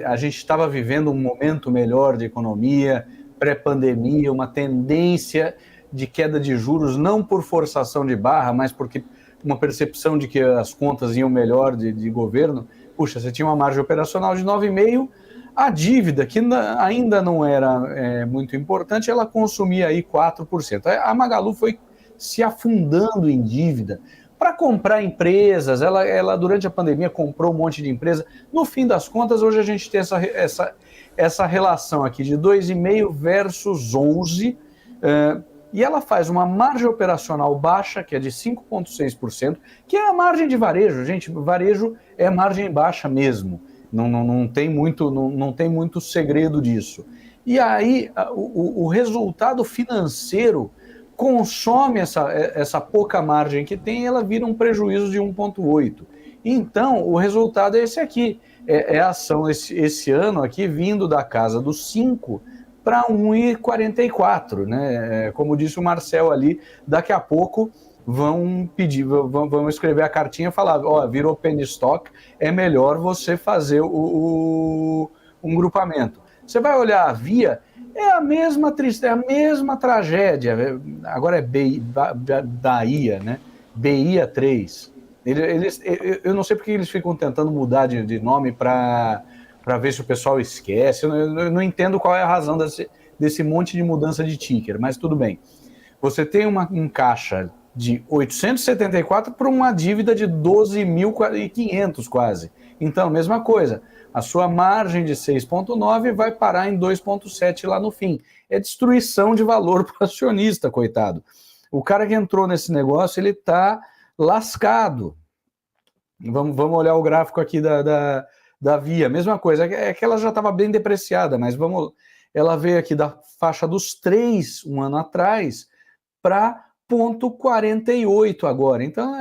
a gente estava vivendo um momento melhor de economia, pré-pandemia, uma tendência de queda de juros, não por forçação de barra, mas porque uma percepção de que as contas iam melhor de governo. Puxa, você tinha uma margem operacional de 9,5%, a dívida, que ainda não era muito importante, ela consumia aí 4%. A Magalu foi se afundando em dívida para comprar empresas, ela durante a pandemia comprou um monte de empresa. No fim das contas, hoje a gente tem essa relação aqui de 2,5 versus 11, e ela faz uma margem operacional baixa, que é de 5,6%, que é a margem de varejo. Gente, varejo é margem baixa mesmo. Não tem muito segredo disso. E aí o resultado financeiro consome essa pouca margem que tem, ela vira um prejuízo de 1,8. Então, o resultado é esse aqui. É a ação esse ano aqui vindo da casa dos 5 para 1,44, né? Como disse o Marcel ali, daqui a pouco vão escrever a cartinha e falar, virou penny stock, é melhor você fazer um grupamento. Você vai olhar a Via, é a mesma tristeza, é a mesma tragédia. Agora é Bahia, né? BIA 3. Eu não sei porque eles ficam tentando mudar de nome para ver se o pessoal esquece. Eu não entendo qual é a razão desse monte de mudança de ticker, mas tudo bem. Você tem um caixa de 874 para uma dívida de 12.500 quase. Então, mesma coisa. A sua margem de 6,9 vai parar em 2,7 lá no fim. É destruição de valor para o acionista, coitado. O cara que entrou nesse negócio, ele está lascado. Vamos olhar o gráfico aqui da Via. Mesma coisa, é que ela já estava bem depreciada, mas ela veio aqui da faixa dos 3 um ano atrás para 0,48 agora. Então,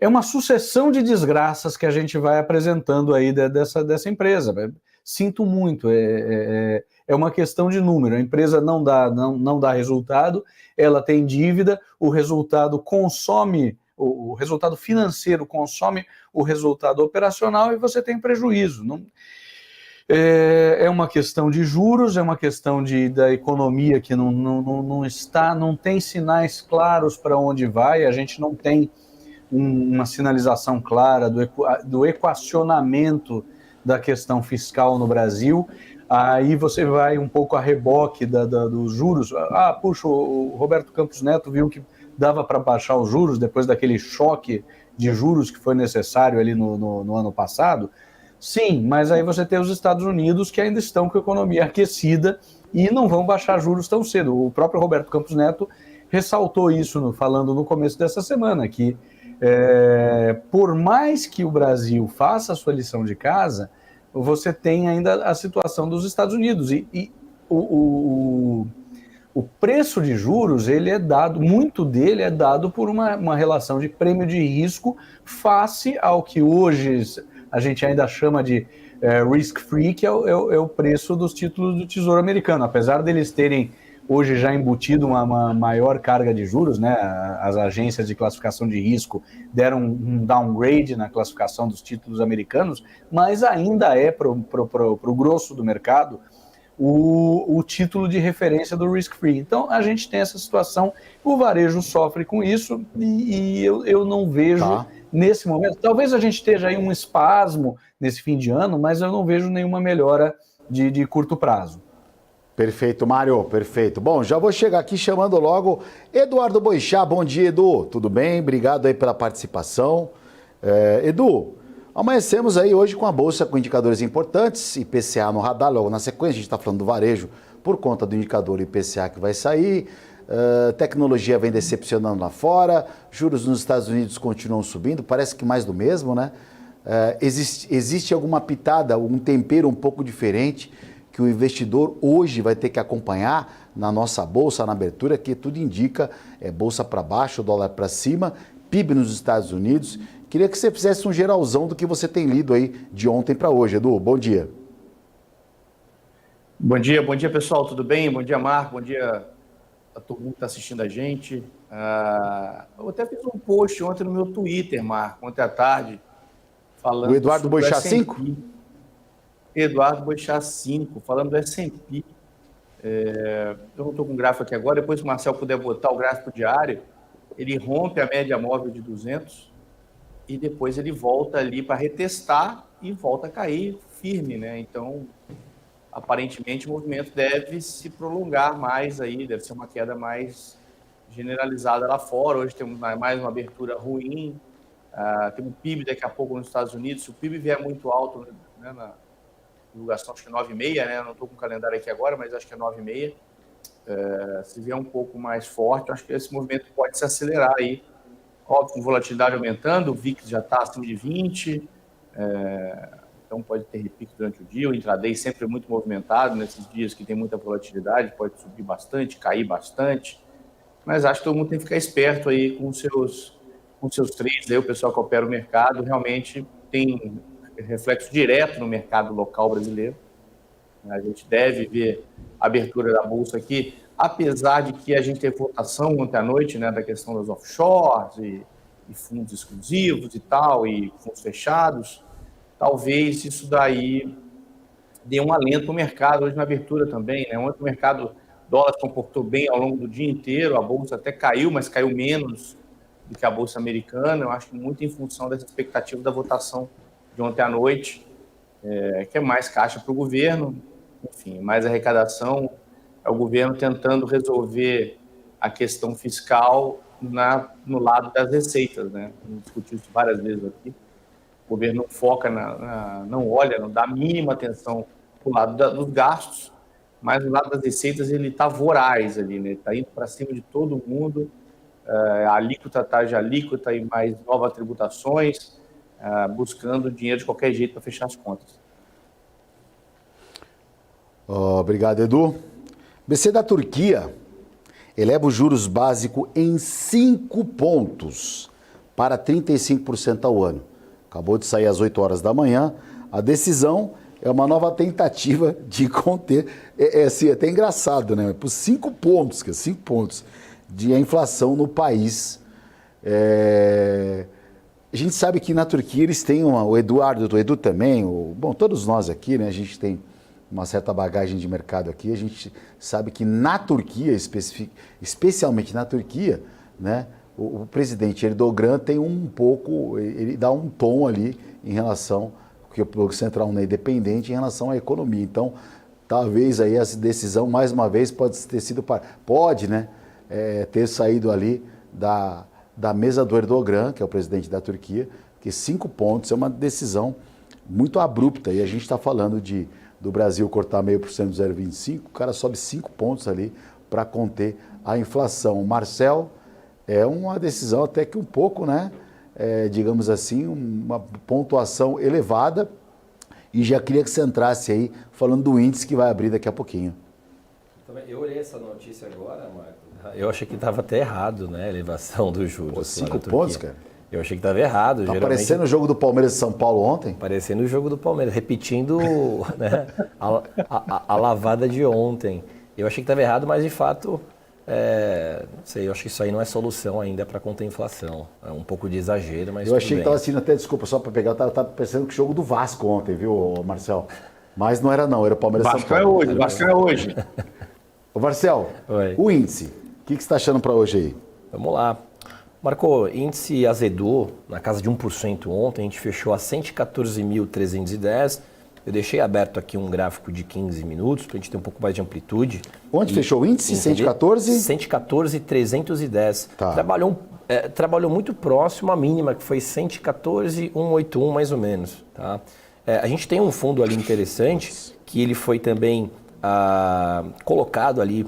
é uma sucessão de desgraças que a gente vai apresentando aí dessa empresa. Sinto muito, é uma questão de número. A empresa não dá resultado, ela tem dívida, o resultado consome o resultado financeiro consome o resultado operacional e você tem prejuízo. É uma questão de juros, é uma questão da economia que não tem sinais claros para onde vai, a gente não tem uma sinalização clara do equacionamento da questão fiscal no Brasil. Aí você vai um pouco a reboque dos juros. Puxa, o Roberto Campos Neto viu que dava para baixar os juros depois daquele choque de juros que foi necessário ali no ano passado. Sim, mas aí você tem os Estados Unidos que ainda estão com a economia aquecida e não vão baixar juros tão cedo. O próprio Roberto Campos Neto ressaltou isso falando no começo dessa semana, que por mais que o Brasil faça a sua lição de casa, você tem ainda a situação dos Estados Unidos. E o preço de juros, ele é dado, muito dele é dado por uma relação de prêmio de risco face ao que hoje a gente ainda chama de risk-free, que é o preço dos títulos do Tesouro Americano. Apesar deles terem hoje já embutido uma maior carga de juros, né? As agências de classificação de risco deram um downgrade na classificação dos títulos americanos, mas ainda é para o grosso do mercado o título de referência do risk-free. Então a gente tem essa situação, o varejo sofre com isso e eu não vejo nesse momento, talvez a gente esteja aí um espasmo nesse fim de ano, mas eu não vejo nenhuma melhora de curto prazo. Perfeito, Mário, perfeito. Bom, já vou chegar aqui chamando logo Eduardo Boixá. Bom dia, Edu. Tudo bem? Obrigado aí pela participação. Edu, amanhecemos aí hoje com a Bolsa com indicadores importantes, IPCA no radar, logo na sequência, a gente está falando do varejo por conta do indicador IPCA que vai sair, tecnologia vem decepcionando lá fora, juros nos Estados Unidos continuam subindo, parece que mais do mesmo, né? Existe alguma pitada, um tempero um pouco diferente que o investidor hoje vai ter que acompanhar na nossa Bolsa, na abertura, que tudo indica, Bolsa para baixo, dólar para cima, PIB nos Estados Unidos. Queria que você fizesse um geralzão do que você tem lido aí de ontem para hoje, Edu. Bom dia. Bom dia pessoal, tudo bem? Bom dia, Marco, bom dia a todo mundo que está assistindo a gente. Eu até fiz um post ontem no meu Twitter, Marco, ontem à tarde, falando... O Eduardo Boixá 5? Eduardo Boixá 5, falando do S&P. Eu não estou com o gráfico aqui agora, depois que o Marcel puder botar o gráfico diário, ele rompe a média móvel de 200 e depois ele volta ali para retestar e volta a cair firme, né? Então, aparentemente, o movimento deve se prolongar mais aí, deve ser uma queda mais generalizada lá fora. Hoje temos mais uma abertura ruim, tem um PIB daqui a pouco nos Estados Unidos. Se o PIB vier muito alto, né, na divulgação, acho que é 9,5, né? Eu não estou com o calendário aqui agora, mas acho que é 9,5. Se vier um pouco mais forte, acho que esse movimento pode se acelerar aí. Óbvio, com volatilidade aumentando, o VIX já está acima de 20, então pode ter repique durante o dia. O intraday sempre é muito movimentado nesses dias que tem muita volatilidade, pode subir bastante, cair bastante, mas acho que todo mundo tem que ficar esperto aí com seus trades, aí o pessoal que opera o mercado realmente tem reflexo direto no mercado local brasileiro. A gente deve ver a abertura da Bolsa aqui, apesar de que a gente teve votação ontem à noite, né, da questão das offshores e fundos exclusivos e tal, e fundos fechados. Talvez isso daí dê um alento no mercado hoje na abertura também, né? Ontem o mercado dólar se comportou bem ao longo do dia inteiro, a Bolsa até caiu, mas caiu menos do que a Bolsa americana. Eu acho que muito em função dessa expectativa da votação de ontem à noite, que é mais caixa para o governo, enfim, mais arrecadação, é o governo tentando resolver a questão fiscal no lado das receitas, né? Vamos discutir isso várias vezes aqui. O governo não foca, não olha, não dá a mínima atenção para o lado dos gastos, mas no lado das receitas ele está voraz ali, né? Está indo para cima de todo mundo, a alíquota atrás de alíquota e mais novas tributações, buscando dinheiro de qualquer jeito para fechar as contas. Obrigado, Edu. BC da Turquia eleva os juros básicos em 5 pontos para 35% ao ano. Acabou de sair às 8 horas da manhã. A decisão é uma nova tentativa de conter. Assim, é até engraçado, né? Por 5 pontos, que é 5 pontos de inflação no país. A gente sabe que na Turquia eles têm o Eduardo, o Edu também, bom, todos nós aqui, né, a gente tem uma certa bagagem de mercado aqui, a gente sabe que na Turquia, especialmente na Turquia, né, o presidente Erdogan tem ele dá um tom ali em relação, porque o Banco Central não é independente, em relação à economia. Então, talvez aí essa decisão, mais uma vez, pode ter saído ali da mesa do Erdogan, que é o presidente da Turquia, que 5 pontos é uma decisão muito abrupta. E a gente está falando do Brasil cortar 0,5% do 0,25%, o cara sobe 5 pontos ali para conter a inflação. Marcel, é uma decisão até que um pouco, né, digamos assim, uma pontuação elevada. E já queria que você entrasse aí falando do índice que vai abrir daqui a pouquinho. Eu olhei essa notícia agora, Marco. Eu achei que estava até errado, né, a elevação dos juros. 5 pontos, cara? Eu achei que estava errado. Tá parecendo o jogo do Palmeiras e São Paulo ontem? Parecendo o jogo do Palmeiras, repetindo né, a lavada de ontem. Eu achei que estava errado, mas de fato, não sei, eu acho que isso aí não é solução ainda para conter a inflação. É um pouco de exagero, mas eu achei que estava assistindo até, desculpa, só para pegar, eu estava pensando que o jogo do Vasco ontem, viu, Marcel? Mas não era não, era o Palmeiras e São Paulo. O Vasco é hoje. Ô Marcel, o índice, o que você está achando para hoje aí? Vamos lá. Marcou, índice azedou na casa de 1% ontem, a gente fechou a 114.310. Eu deixei aberto aqui um gráfico de 15 minutos para a gente ter um pouco mais de amplitude. Onde fechou o índice? 114? 114.310. Tá. Trabalhou muito próximo à mínima, que foi 114.181 mais ou menos. Tá? A gente tem um fundo ali interessante, que ele foi também colocado ali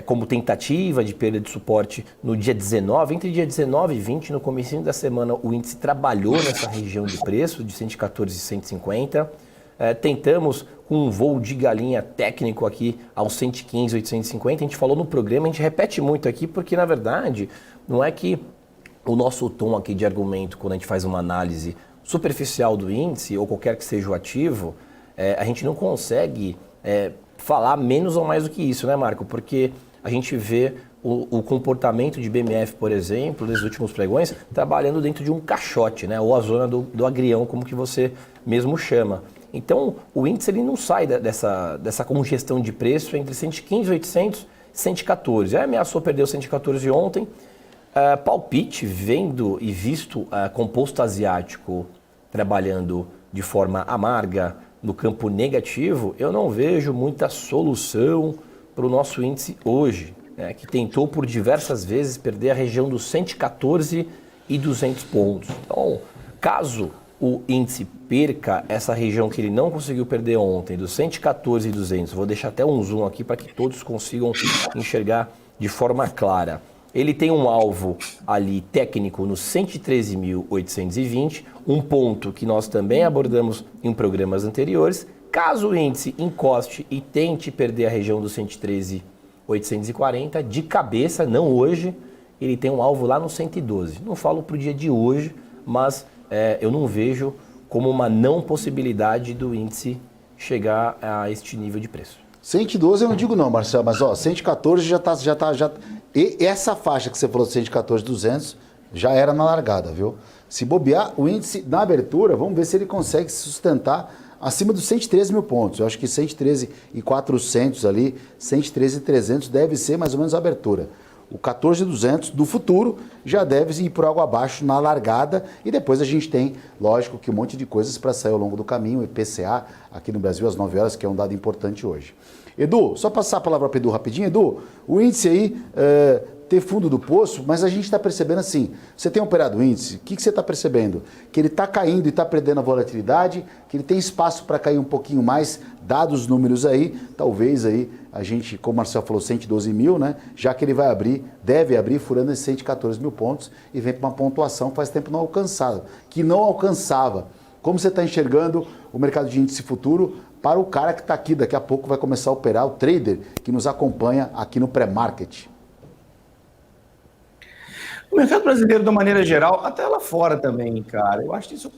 como tentativa de perda de suporte no dia 19, entre dia 19 e 20, no comecinho da semana, o índice trabalhou nessa região de preço de 114 e 150. Tentamos com um voo de galinha técnico aqui aos 115, 850. A gente falou no programa, a gente repete muito aqui, porque na verdade não é que o nosso tom aqui de argumento, quando a gente faz uma análise superficial do índice, ou qualquer que seja o ativo, a gente não consegue falar menos ou mais do que isso, né, Marco? Porque a gente vê o comportamento de BMF, por exemplo, nos últimos pregões, trabalhando dentro de um caixote, né? Ou a zona do agrião, como que você mesmo chama. Então, o índice ele não sai dessa congestão de preço entre 115.800 e 114. Ameaçou perder o 114 ontem. Palpite, vendo e visto composto asiático trabalhando de forma amarga no campo negativo, eu não vejo muita solução para o nosso índice hoje, né, que tentou por diversas vezes perder a região dos 114 e 200 pontos. Então, caso o índice perca essa região que ele não conseguiu perder ontem, dos 114 e 200, vou deixar até um zoom aqui para que todos consigam enxergar de forma clara. Ele tem um alvo ali técnico no 113.820, um ponto que nós também abordamos em programas anteriores. Caso o índice encoste e tente perder a região dos 113.840, de cabeça, não hoje, ele tem um alvo lá no 112. Não falo para o dia de hoje, mas eu não vejo como uma não possibilidade do índice chegar a este nível de preço. 112 eu não digo não, Marcelo, mas 114 já tá. E essa faixa que você falou, 114, 200, já era na largada, viu? Se bobear, o índice na abertura, vamos ver se ele consegue se sustentar acima dos 113 mil pontos. Eu acho que 113.400 ali, 113.300 deve ser mais ou menos a abertura. O 14.200 do futuro já deve ir por algo abaixo na largada e depois a gente tem, lógico, que um monte de coisas para sair ao longo do caminho, o IPCA aqui no Brasil às 9 horas, que é um dado importante hoje. Edu, só passar a palavra para o Edu rapidinho. Edu, o índice aí ter fundo do poço, mas a gente está percebendo assim, você tem operado o índice, o que você está percebendo? Que ele está caindo e está perdendo a volatilidade, que ele tem espaço para cair um pouquinho mais, dados os números aí, talvez aí a gente, como o Marcel falou, 112 mil, né? Já que ele vai abrir, deve abrir, furando esses 114 mil pontos e vem para uma pontuação que faz tempo não alcançada, que não alcançava. Como você está enxergando o mercado de índice futuro para o cara que está aqui, daqui a pouco vai começar a operar, o trader que nos acompanha aqui no pré-market? O mercado brasileiro, de uma maneira geral, até lá fora também, cara, eu acho que isso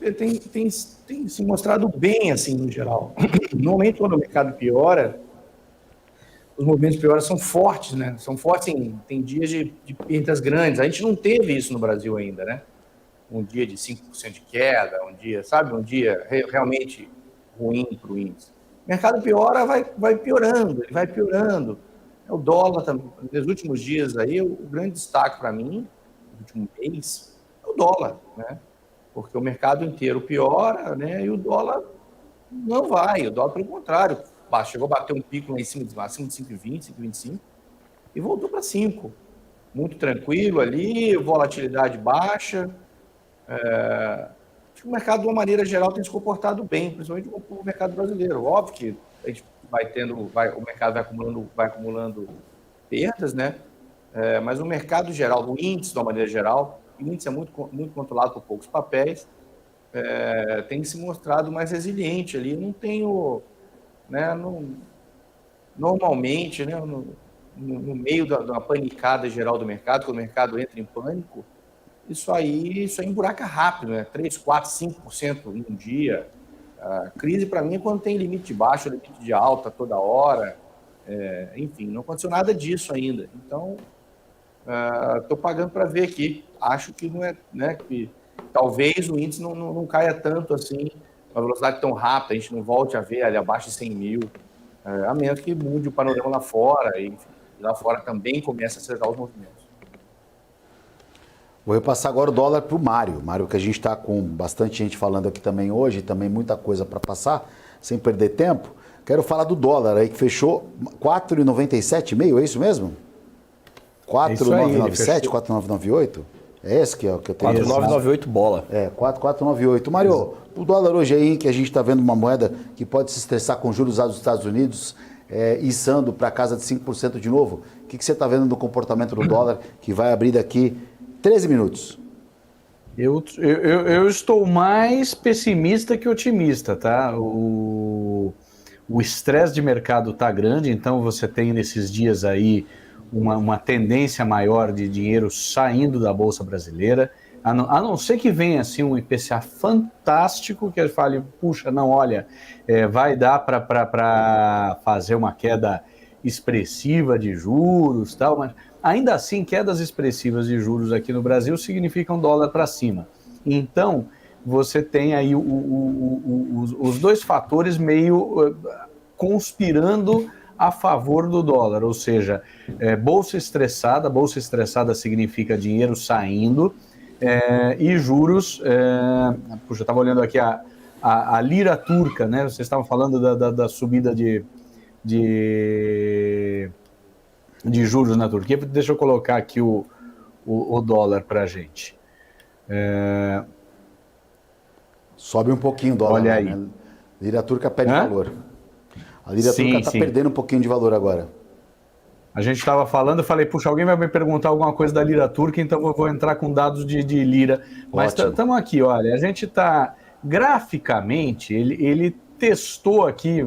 tem se mostrado bem, assim, no geral. Normalmente, quando o mercado piora, os movimentos piores são fortes, né? São fortes, tem dias de perdas grandes. A gente não teve isso no Brasil ainda, né? um dia de 5% de queda, um dia, sabe, um dia realmente ruim para o índice. O mercado piora, vai piorando, ele vai piorando. O dólar, nos últimos dias aí, o grande destaque para mim, no último mês, é o dólar, né? Porque o mercado inteiro piora, né? E o dólar não vai, o dólar pelo contrário, chegou a bater um pico lá acima de 5,20, 5,25 e voltou para 5. Muito tranquilo ali, volatilidade baixa. Acho que o mercado, de uma maneira geral, tem se comportado bem, principalmente o mercado brasileiro. Óbvio que a gente o mercado vai acumulando perdas, né? Mas o mercado geral, o índice, de uma maneira geral, o índice é muito controlado por poucos papéis, tem se mostrado mais resiliente ali. Não tenho, né? Normalmente, né? No meio da panicada geral do mercado, quando o mercado entra em pânico, isso aí emburaca rápido, né? 3, 4, 5% em um dia. A crise, para mim, é quando tem limite de baixa, limite de alta toda hora. Enfim, não aconteceu nada disso ainda. Então, estou pagando para ver aqui. Acho que não é, né? Que talvez o índice não caia tanto assim, uma velocidade tão rápida, a gente não volte a ver ali abaixo de 100 mil, a menos que mude o panorama lá fora, e enfim, lá fora também começa a acelerar os movimentos. Vou repassar agora o dólar para o Mário. Mário, que a gente está com bastante gente falando aqui também hoje, também muita coisa para passar, sem perder tempo. Quero falar do dólar aí, que fechou 4,97,5, é isso mesmo? 4,997, 4,998? É esse que é o que eu tenho? 4,998 bola. 4,498. Mário, o dólar hoje aí, que a gente está vendo uma moeda que pode se estressar com juros dos Estados Unidos, içando para casa de 5% de novo. O que você está vendo no comportamento do dólar, que vai abrir daqui 13 minutos? Eu estou mais pessimista que otimista, tá? O estresse de mercado está grande, então você tem nesses dias aí uma tendência maior de dinheiro saindo da Bolsa Brasileira, a não ser que venha assim um IPCA fantástico, que ele fale, puxa, não, olha, vai dar para fazer uma queda expressiva de juros e tal, mas ainda assim, quedas expressivas de juros aqui no Brasil significam dólar para cima. Então, você tem aí os dois fatores meio conspirando a favor do dólar, ou seja, bolsa estressada significa dinheiro saindo, e juros, puxa, eu estava olhando aqui a lira turca, né? Vocês estavam falando da subida de juros na Turquia. Deixa eu colocar aqui o dólar para a gente. Sobe um pouquinho o dólar. Olha aí. Né? Lira turca perde valor. A lira turca está perdendo um pouquinho de valor agora. A gente estava falando, eu falei, puxa, alguém vai me perguntar alguma coisa da lira turca, então eu vou entrar com dados de lira. Mas estamos aqui, olha, a gente está, graficamente, ele testou aqui,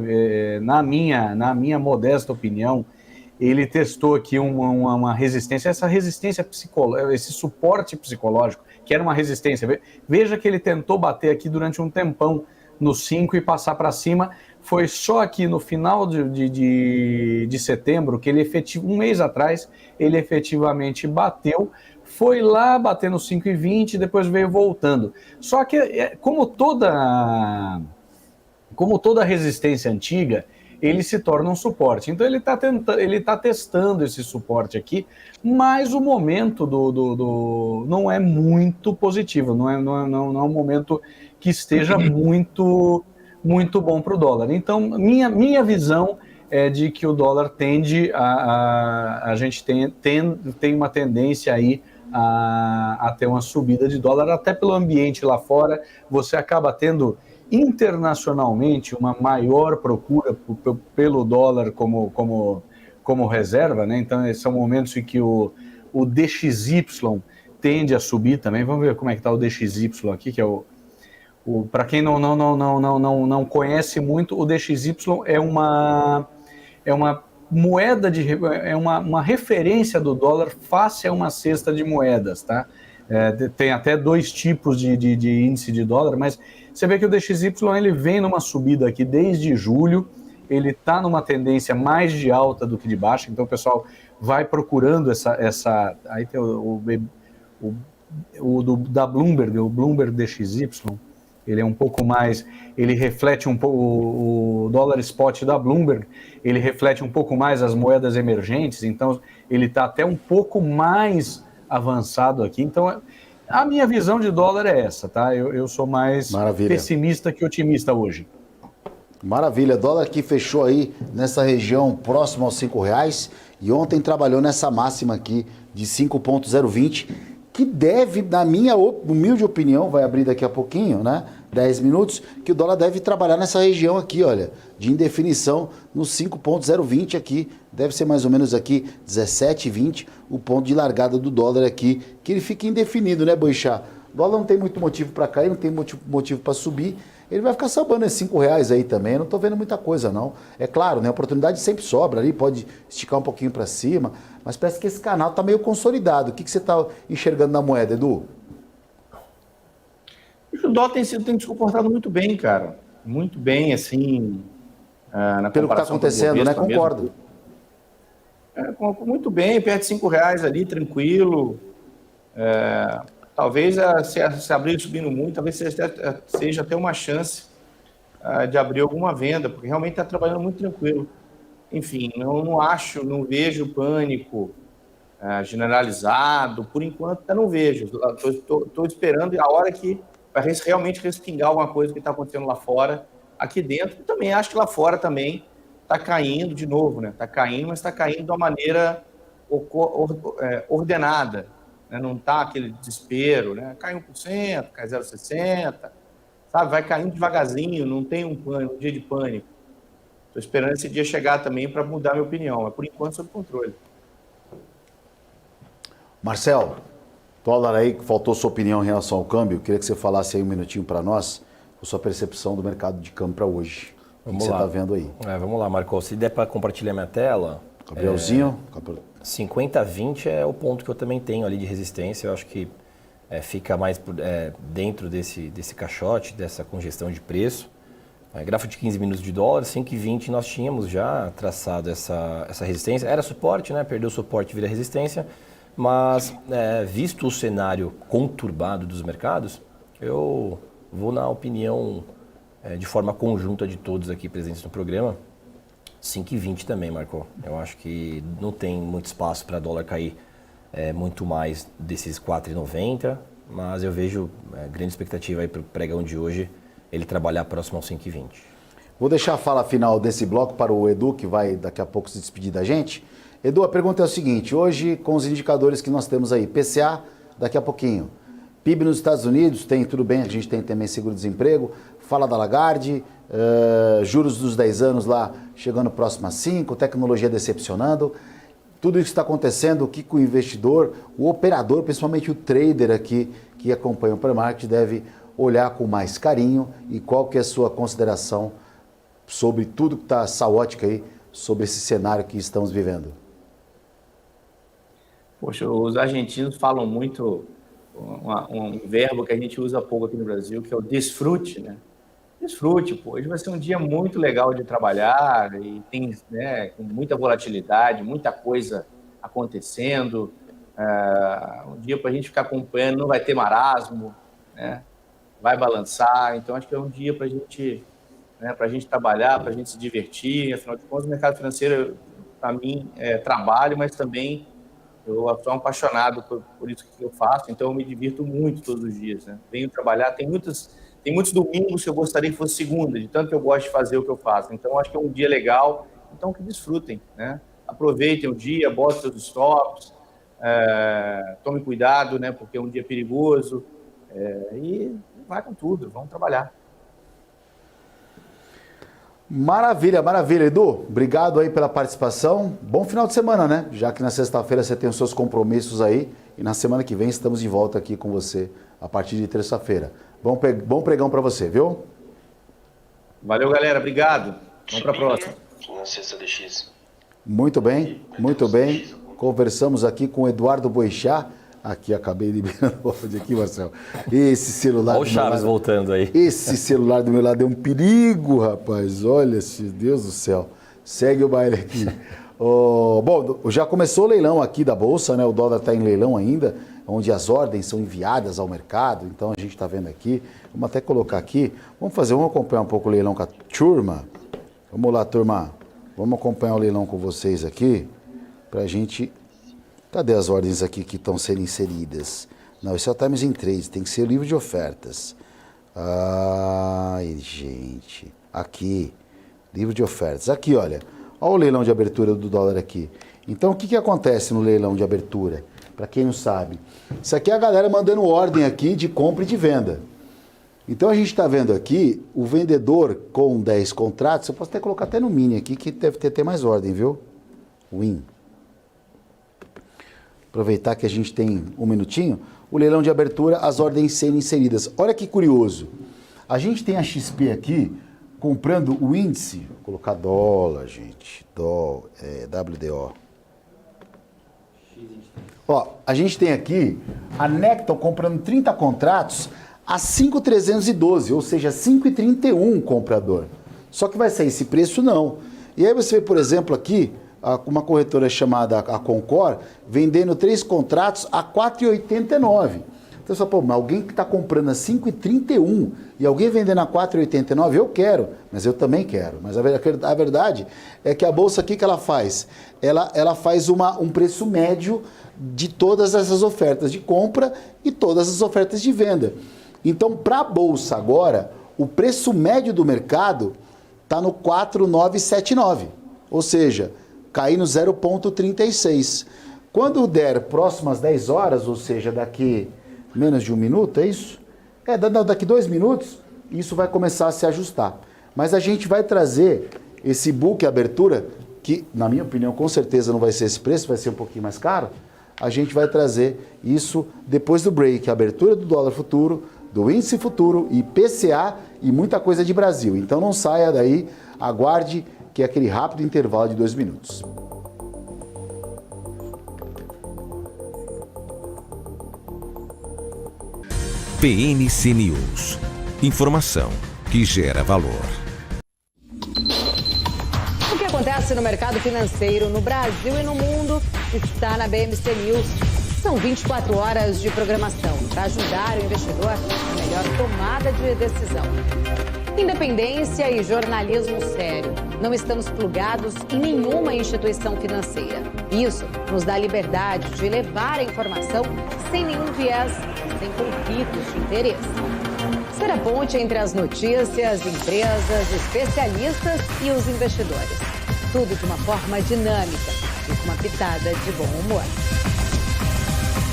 na minha modesta opinião, ele testou aqui uma resistência, essa resistência psicológica, esse suporte psicológico, que era uma resistência. Veja que ele tentou bater aqui durante um tempão no 5 e passar para cima. Foi só aqui no final de setembro que ele um mês atrás, ele efetivamente bateu, foi lá bater no 5,20 e depois veio voltando. Só que, como toda resistência antiga, ele se torna um suporte. Então ele está testando esse suporte aqui, mas o momento não é muito positivo, não é um momento que esteja muito bom para o dólar. Então, minha visão é de que o dólar tende a gente tem uma tendência aí a ter uma subida de dólar, até pelo ambiente lá fora. Você acaba tendo internacionalmente uma maior procura pelo dólar como reserva, né? Então, esses são momentos em que o DXY tende a subir também. Vamos ver como é que está o DXY aqui, que é para quem não conhece muito, o DXY é uma moeda uma referência do dólar face a uma cesta de moedas, tá? Tem até dois tipos de índice de dólar, mas você vê que o DXY ele vem numa subida aqui desde julho, ele está numa tendência mais de alta do que de baixa, então o pessoal vai procurando essa aí tem o da Bloomberg, o Bloomberg DXY, ele é um pouco mais, ele reflete um pouco, o dólar spot da Bloomberg, ele reflete um pouco mais as moedas emergentes, então ele está até um pouco mais avançado aqui. Então, a minha visão de dólar é essa, tá? Eu sou mais pessimista que otimista hoje. Maravilha, dólar que fechou aí nessa região próximo aos R$5 e ontem trabalhou nessa máxima aqui de 5,020, que deve, na minha humilde opinião, vai abrir daqui a pouquinho, né? 10 minutos, que o dólar deve trabalhar nessa região aqui, olha, de indefinição no 5,020 aqui, deve ser mais ou menos aqui 17,20 o ponto de largada do dólar aqui, que ele fica indefinido, né, Boixá? O dólar não tem muito motivo para cair, não tem motivo para subir, ele vai ficar sabando esses R$5 aí também, eu não estou vendo muita coisa não. É claro, né, a oportunidade sempre sobra ali, pode esticar um pouquinho para cima, mas parece que esse canal está meio consolidado. O que você está enxergando na moeda, Edu? O dólar tem se comportado muito bem, cara. Muito bem, assim, na pelo que está acontecendo, né? Concordo. Muito bem, perto de R$5 ali, tranquilo. Talvez, se abrir subindo muito, talvez seja até uma chance de abrir alguma venda, porque realmente está trabalhando muito tranquilo. Enfim, não vejo pânico generalizado, por enquanto eu não vejo. Estou esperando a hora que vai realmente respingar alguma coisa que está acontecendo lá fora, aqui dentro. E também acho que lá fora também está caindo de novo, né? Está caindo, mas está caindo de uma maneira ordenada, né? Não está aquele desespero, né? Cai 1%, cai 0,60%, sabe? Vai caindo devagarzinho, não tem um dia de pânico. Estou esperando esse dia chegar também para mudar minha opinião, mas por enquanto sob controle. Marcel, dólar aí, faltou sua opinião em relação ao câmbio, queria que você falasse aí um minutinho para nós, a sua percepção do mercado de câmbio para hoje. O que você está vendo aí? Vamos lá, Marco, se der para compartilhar minha tela... Gabrielzinho? 50,20 é o ponto que eu também tenho ali de resistência, eu acho que fica mais dentro desse caixote, dessa congestão de preço. Gráfico de 15 minutos de dólar, 5,20 nós tínhamos já traçado essa resistência. Era suporte, né? Perdeu o suporte, vira resistência. Mas, visto o cenário conturbado dos mercados, eu vou na opinião de forma conjunta de todos aqui presentes no programa, 5,20 também, Marco. Eu acho que não tem muito espaço para dólar cair muito mais desses 4,90, mas eu vejo grande expectativa aí para o pregão de hoje, ele trabalhar próximo aos 5,20. Vou deixar a fala final desse bloco para o Edu, que vai daqui a pouco se despedir da gente. Edu, a pergunta é o seguinte, hoje com os indicadores que nós temos aí, PCA daqui a pouquinho, PIB nos Estados Unidos, tem tudo bem, a gente tem também seguro-desemprego, fala da Lagarde, juros dos 10 anos lá chegando próximo a 5, tecnologia decepcionando, tudo isso que está acontecendo, o que o investidor, o operador, principalmente o trader aqui que acompanha o pré-market deve olhar com mais carinho e qual que é a sua consideração sobre tudo que está essa ótica aí, sobre esse cenário que estamos vivendo? Poxa, os argentinos falam muito um verbo que a gente usa pouco aqui no Brasil, que é o desfrute, né? Desfrute, pô. Hoje vai ser um dia muito legal de trabalhar e tem, né, com muita volatilidade, muita coisa acontecendo. Um dia para a gente ficar acompanhando, não vai ter marasmo, né? Vai balançar. Então, acho que é um dia para a gente trabalhar, para a gente se divertir. Afinal de contas, o mercado financeiro, para mim, é trabalho, mas também eu sou um apaixonado por isso que eu faço, então eu me divirto muito todos os dias, né? Venho trabalhar, tem muitos domingos que eu gostaria que fosse segunda, de tanto que eu gosto de fazer o que eu faço. Então, acho que é um dia legal, então que desfrutem, né? Aproveitem o dia, botem seus stops, tomem cuidado, né? Porque é um dia perigoso, e vai com tudo, vamos trabalhar. Maravilha, maravilha. Edu, obrigado aí pela participação. Bom final de semana, né? Já que na sexta-feira você tem os seus compromissos aí e na semana que vem estamos de volta aqui com você a partir de terça-feira. Bom pregão para você, viu? Valeu, galera. Obrigado. Vamos para a próxima. Na sexta DX. Muito bem, muito bem. Conversamos aqui com o Eduardo Boixá. Aqui, acabei liberando o áudio aqui, Marcelo. Esse celular... Olha o Chaves voltando aí. Esse celular do meu lado é um perigo, rapaz. Olha, Deus do céu. Segue o baile aqui. Bom, já começou o leilão aqui da Bolsa, né? O dólar está em leilão ainda. onde as ordens são enviadas ao mercado. Então a gente está vendo aqui, vamos até colocar aqui, vamos acompanhar um pouco o leilão com a turma. Vamos lá, turma, vamos acompanhar o leilão com vocês aqui, para a gente... Cadê as ordens aqui que estão sendo inseridas? Não, esse é o Times in Trade, tem que ser o livro de ofertas. Ai, gente, aqui, livro de ofertas. Aqui, olha o leilão de abertura do dólar aqui. Então, o que acontece no leilão de abertura? Para quem não sabe, isso aqui é a galera mandando ordem aqui de compra e de venda. Então, a gente está vendo aqui o vendedor com 10 contratos. Eu posso até colocar até no mini aqui, que deve ter mais ordem, viu? Win. Aproveitar que a gente tem um minutinho. O leilão de abertura, as ordens sendo inseridas. Olha que curioso. A gente tem a XP aqui comprando o índice. Vou colocar dólar, gente. WDO. Ó, a gente tem aqui a Necton comprando 30 contratos a 5.312, ou seja, 5,31 comprador. Só que vai sair esse preço não. E aí você vê, por exemplo, aqui, uma corretora chamada a Concor, vendendo 3 contratos a 4,89. Então você fala, pô, mas alguém que está comprando a 5,31 e alguém vendendo a 4,89, eu quero, mas eu também quero. Mas a verdade é que a bolsa aqui que ela faz? Ela faz um preço médio de todas essas ofertas de compra e todas as ofertas de venda. Então, para a bolsa agora, o preço médio do mercado está no 4,979, ou seja, caindo 0,36. Quando der próximo às 10 horas, ou seja, daqui menos de um minuto, é isso? Daqui 2 minutos, isso vai começar a se ajustar. Mas a gente vai trazer esse book abertura, que na minha opinião com certeza não vai ser esse preço, vai ser um pouquinho mais caro. A gente vai trazer isso depois do break, a abertura do dólar futuro, do índice futuro, IPCA e muita coisa de Brasil. Então não saia daí, aguarde que é aquele rápido intervalo de 2 minutos. PNC News. Informação que gera valor. O que acontece no mercado financeiro no Brasil e no mundo está na BMC News. São 24 horas de programação para ajudar o investidor na melhor tomada de decisão. Independência e jornalismo sério. Não estamos plugados em nenhuma instituição financeira. Isso nos dá liberdade de levar a informação sem nenhum viés, sem conflitos de interesse. Ser a ponte entre as notícias, empresas, especialistas e os investidores. Tudo de uma forma dinâmica e com uma pitada de bom humor.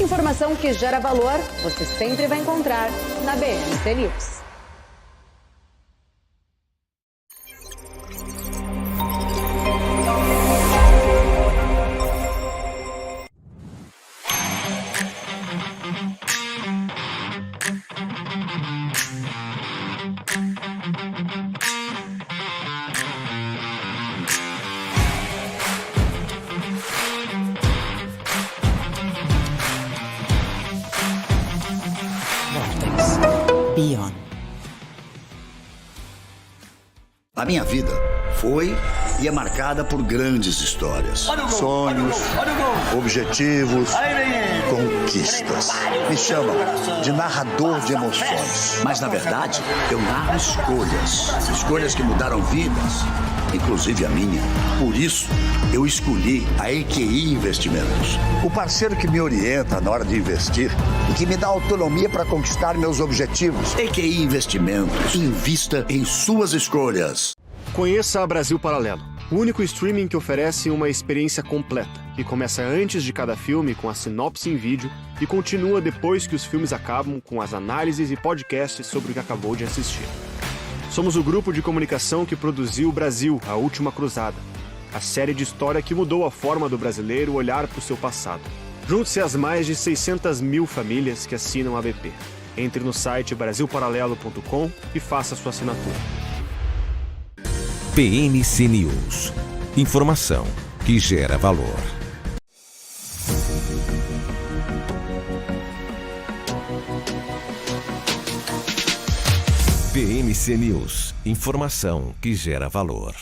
Informação que gera valor, você sempre vai encontrar na BMC News. A minha vida foi e é marcada por grandes histórias, sonhos, objetivos, conquistas. Me chamam de narrador de emoções. Mas, na verdade, eu narro escolhas que mudaram vidas, inclusive a minha. Por isso, eu escolhi a EQI Investimentos, o parceiro que me orienta na hora de investir e que me dá autonomia para conquistar meus objetivos. EQI Investimentos. Invista em suas escolhas. Conheça a Brasil Paralelo, o único streaming que oferece uma experiência completa, que começa antes de cada filme com a sinopse em vídeo e continua depois que os filmes acabam com as análises e podcasts sobre o que acabou de assistir. Somos o grupo de comunicação que produziu Brasil, a Última Cruzada, a série de história que mudou a forma do brasileiro olhar para o seu passado. Junte-se às mais de 600 mil famílias que assinam a BP. Entre no site brasilparalelo.com e faça sua assinatura. PNC News. Informação que gera valor. PNC News. Informação que gera valor.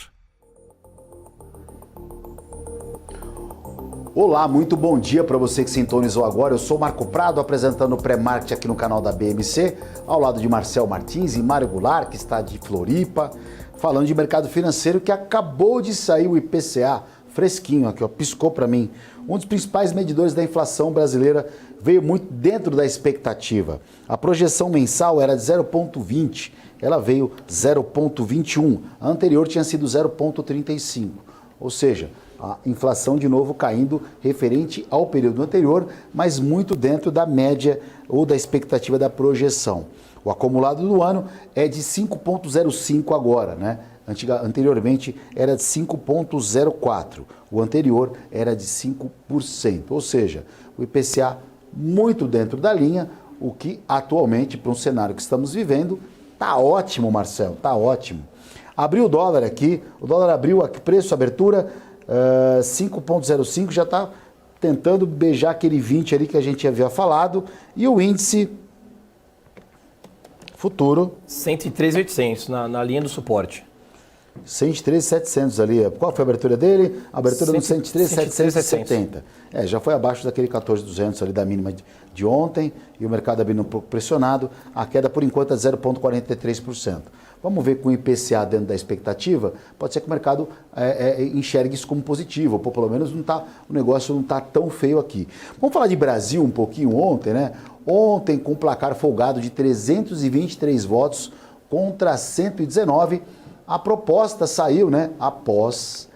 Olá, muito bom dia para você que sintonizou agora. Eu sou Marco Prado, apresentando o Pré-Market aqui no canal da BMC, ao lado de Marcel Martins e Mário Goulart, que está de Floripa, falando de mercado financeiro, que acabou de sair o IPCA, fresquinho aqui, ó, piscou para mim. Um dos principais medidores da inflação brasileira veio muito dentro da expectativa. A projeção mensal era de 0,20, ela veio 0,21. A anterior tinha sido 0,35. Ou seja, a inflação de novo caindo referente ao período anterior, mas muito dentro da média ou da expectativa da projeção. O acumulado do ano é de 5,05 agora, né? Anteriormente era de 5,04, o anterior era de 5%, ou seja, o IPCA muito dentro da linha, o que atualmente, para um cenário que estamos vivendo, tá ótimo, Marcelo, tá ótimo. Abriu o dólar aqui, o dólar abriu aqui, preço, abertura, 5,05, já está tentando beijar aquele 20 ali que a gente havia falado, e o índice futuro... 103.800 na linha do suporte. 103.700 ali. Qual foi a abertura dele? A abertura no 103.770. Já foi abaixo daquele 14.200 ali da mínima de ontem, e o mercado abrindo um pouco pressionado. A queda por enquanto é 0,43%. Vamos ver com o IPCA dentro da expectativa, pode ser que o mercado enxergue isso como positivo, ou pelo menos o negócio não está tão feio aqui. Vamos falar de Brasil um pouquinho ontem, né? Ontem, com um placar folgado de 323 votos contra 119, a proposta saiu, né? Após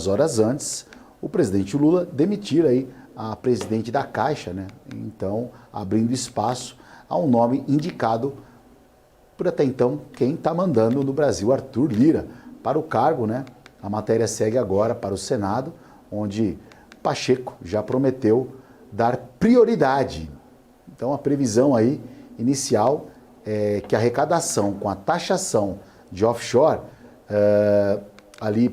horas antes, o presidente Lula demitir aí a presidente da Caixa, né? Então, abrindo espaço a um nome indicado por até então quem está mandando no Brasil, Arthur Lira, para o cargo, né? A matéria segue agora para o Senado, onde Pacheco já prometeu dar prioridade. Então, a previsão aí inicial é que a arrecadação com a taxação de offshore, ali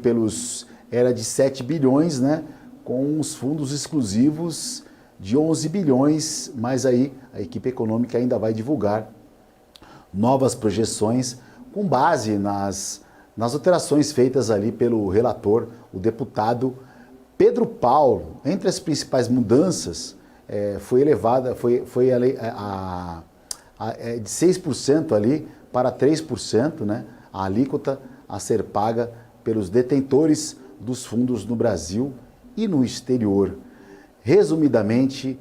era de 7 bilhões, né? Com os fundos exclusivos de 11 bilhões, mas aí a equipe econômica ainda vai divulgar novas projeções com base nas alterações feitas ali pelo relator, o deputado Pedro Paulo. Entre as principais mudanças, foi elevada, foi de 6% ali para 3%, né? A alíquota a ser paga pelos detentores dos fundos no Brasil e no exterior. Resumidamente,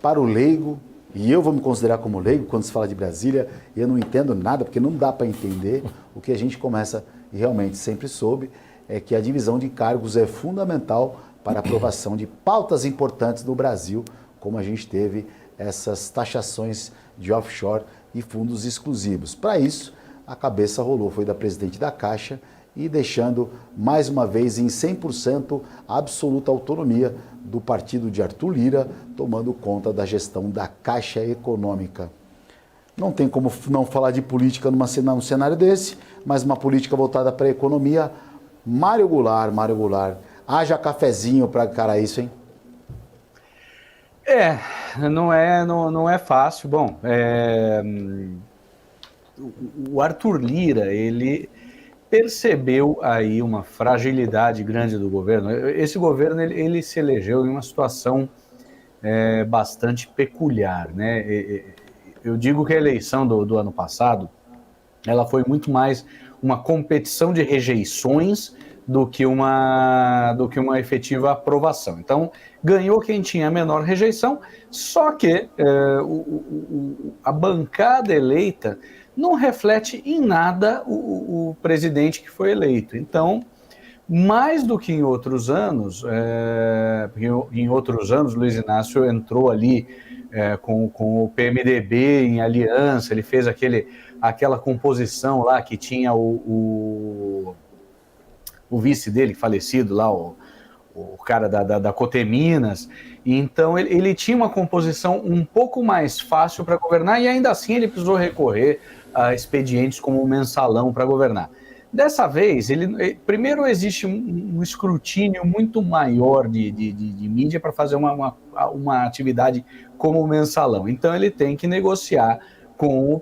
para o leigo, e eu vou me considerar como leigo quando se fala de Brasília, eu não entendo nada, porque não dá para entender. O que a gente começa, e realmente sempre soube, é que a divisão de cargos é fundamental para a aprovação de pautas importantes no Brasil, como a gente teve essas taxações de offshore e fundos exclusivos. Para isso, a cabeça rolou, foi da presidente da Caixa, e deixando mais uma vez em 100% absoluta autonomia do partido de Arthur Lira, tomando conta da gestão da Caixa Econômica. Não tem como não falar de política num cenário desse, mas uma política voltada para a economia. Mário Goulart, haja cafezinho para encarar isso, hein? Não é fácil. Bom, o Arthur Lira, ele percebeu aí uma fragilidade grande do governo. Esse governo, ele se elegeu em uma situação bastante peculiar, né? Eu digo que a eleição do ano passado, ela foi muito mais uma competição de rejeições do que uma efetiva aprovação. Então, ganhou quem tinha a menor rejeição, só que a bancada eleita não reflete em nada o presidente que foi eleito. Então, mais do que em outros anos, Luiz Inácio entrou ali com o PMDB em aliança, ele fez aquela composição lá que tinha o vice dele, falecido lá, o cara da Coteminas. Então, ele tinha uma composição um pouco mais fácil para governar, e ainda assim ele precisou recorrer a expedientes como o mensalão para governar. Dessa vez, primeiro existe um escrutínio muito maior de mídia para fazer uma atividade como o mensalão. Então, ele tem que negociar com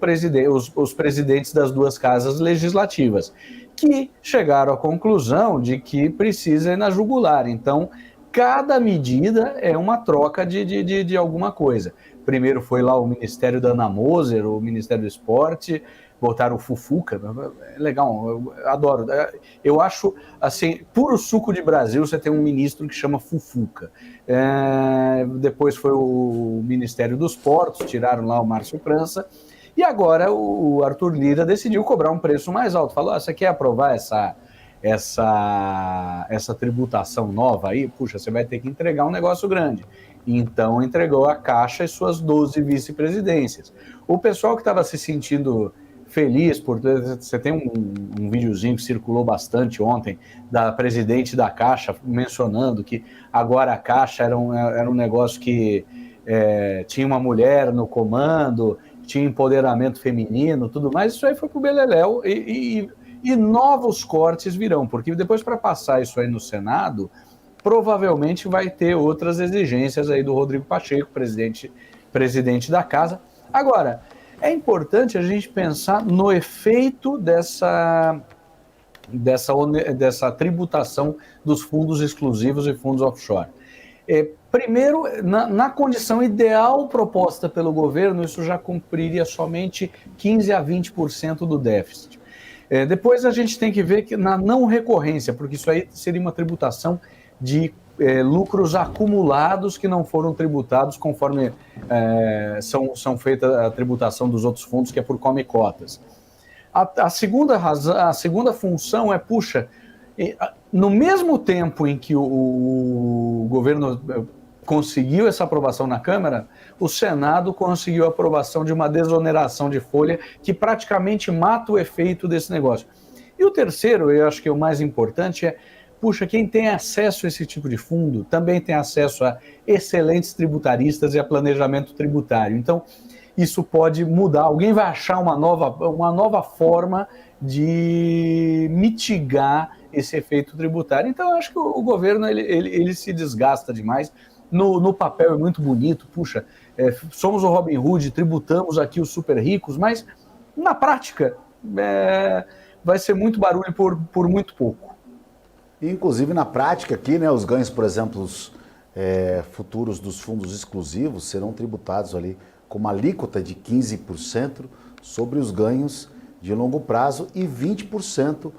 os presidentes das duas casas legislativas, que chegaram à conclusão de que precisa ir na jugular. Então, cada medida é uma troca de alguma coisa. Primeiro foi lá o Ministério da Ana Moser, o Ministério do Esporte, botaram o Fufuca, é legal, eu adoro. Eu acho, assim, puro suco de Brasil, você tem um ministro que chama Fufuca. Depois foi o Ministério dos Portos, tiraram lá o Márcio França, e agora o Arthur Lira decidiu cobrar um preço mais alto. Falou, você quer aprovar essa tributação nova aí? Puxa, você vai ter que entregar um negócio grande. Então entregou a Caixa e suas 12 vice-presidências. O pessoal que estava se sentindo feliz, você tem um videozinho que circulou bastante ontem da presidente da Caixa mencionando que agora a Caixa era um negócio que tinha uma mulher no comando, tinha empoderamento feminino, tudo mais. Isso aí foi pro beleléu e novos cortes virão, porque depois, para passar isso aí no Senado, provavelmente vai ter outras exigências aí do Rodrigo Pacheco, presidente da casa. Agora, é importante a gente pensar no efeito dessa tributação dos fundos exclusivos e fundos offshore. Primeiro, na condição ideal proposta pelo governo, isso já cumpriria somente 15% a 20% do déficit. Depois a gente tem que ver que na não recorrência, porque isso aí seria uma tributação de lucros acumulados que não foram tributados conforme são feita a tributação dos outros fundos, que é por come-cotas. A segunda função é, puxa, no mesmo tempo em que o governo conseguiu essa aprovação na Câmara, o Senado conseguiu a aprovação de uma desoneração de folha que praticamente mata o efeito desse negócio. E o terceiro, eu acho que é o mais importante, puxa, quem tem acesso a esse tipo de fundo também tem acesso a excelentes tributaristas e a planejamento tributário. Então, isso pode mudar. Alguém vai achar uma nova forma de mitigar esse efeito tributário. Então, eu acho que o governo ele se desgasta demais. No papel é muito bonito, puxa, somos o Robin Hood, tributamos aqui os super ricos, mas na prática vai ser muito barulho por muito pouco. Inclusive, na prática aqui, né, os ganhos, por exemplo, os futuros dos fundos exclusivos serão tributados ali com uma alíquota de 15% sobre os ganhos de longo prazo e 20%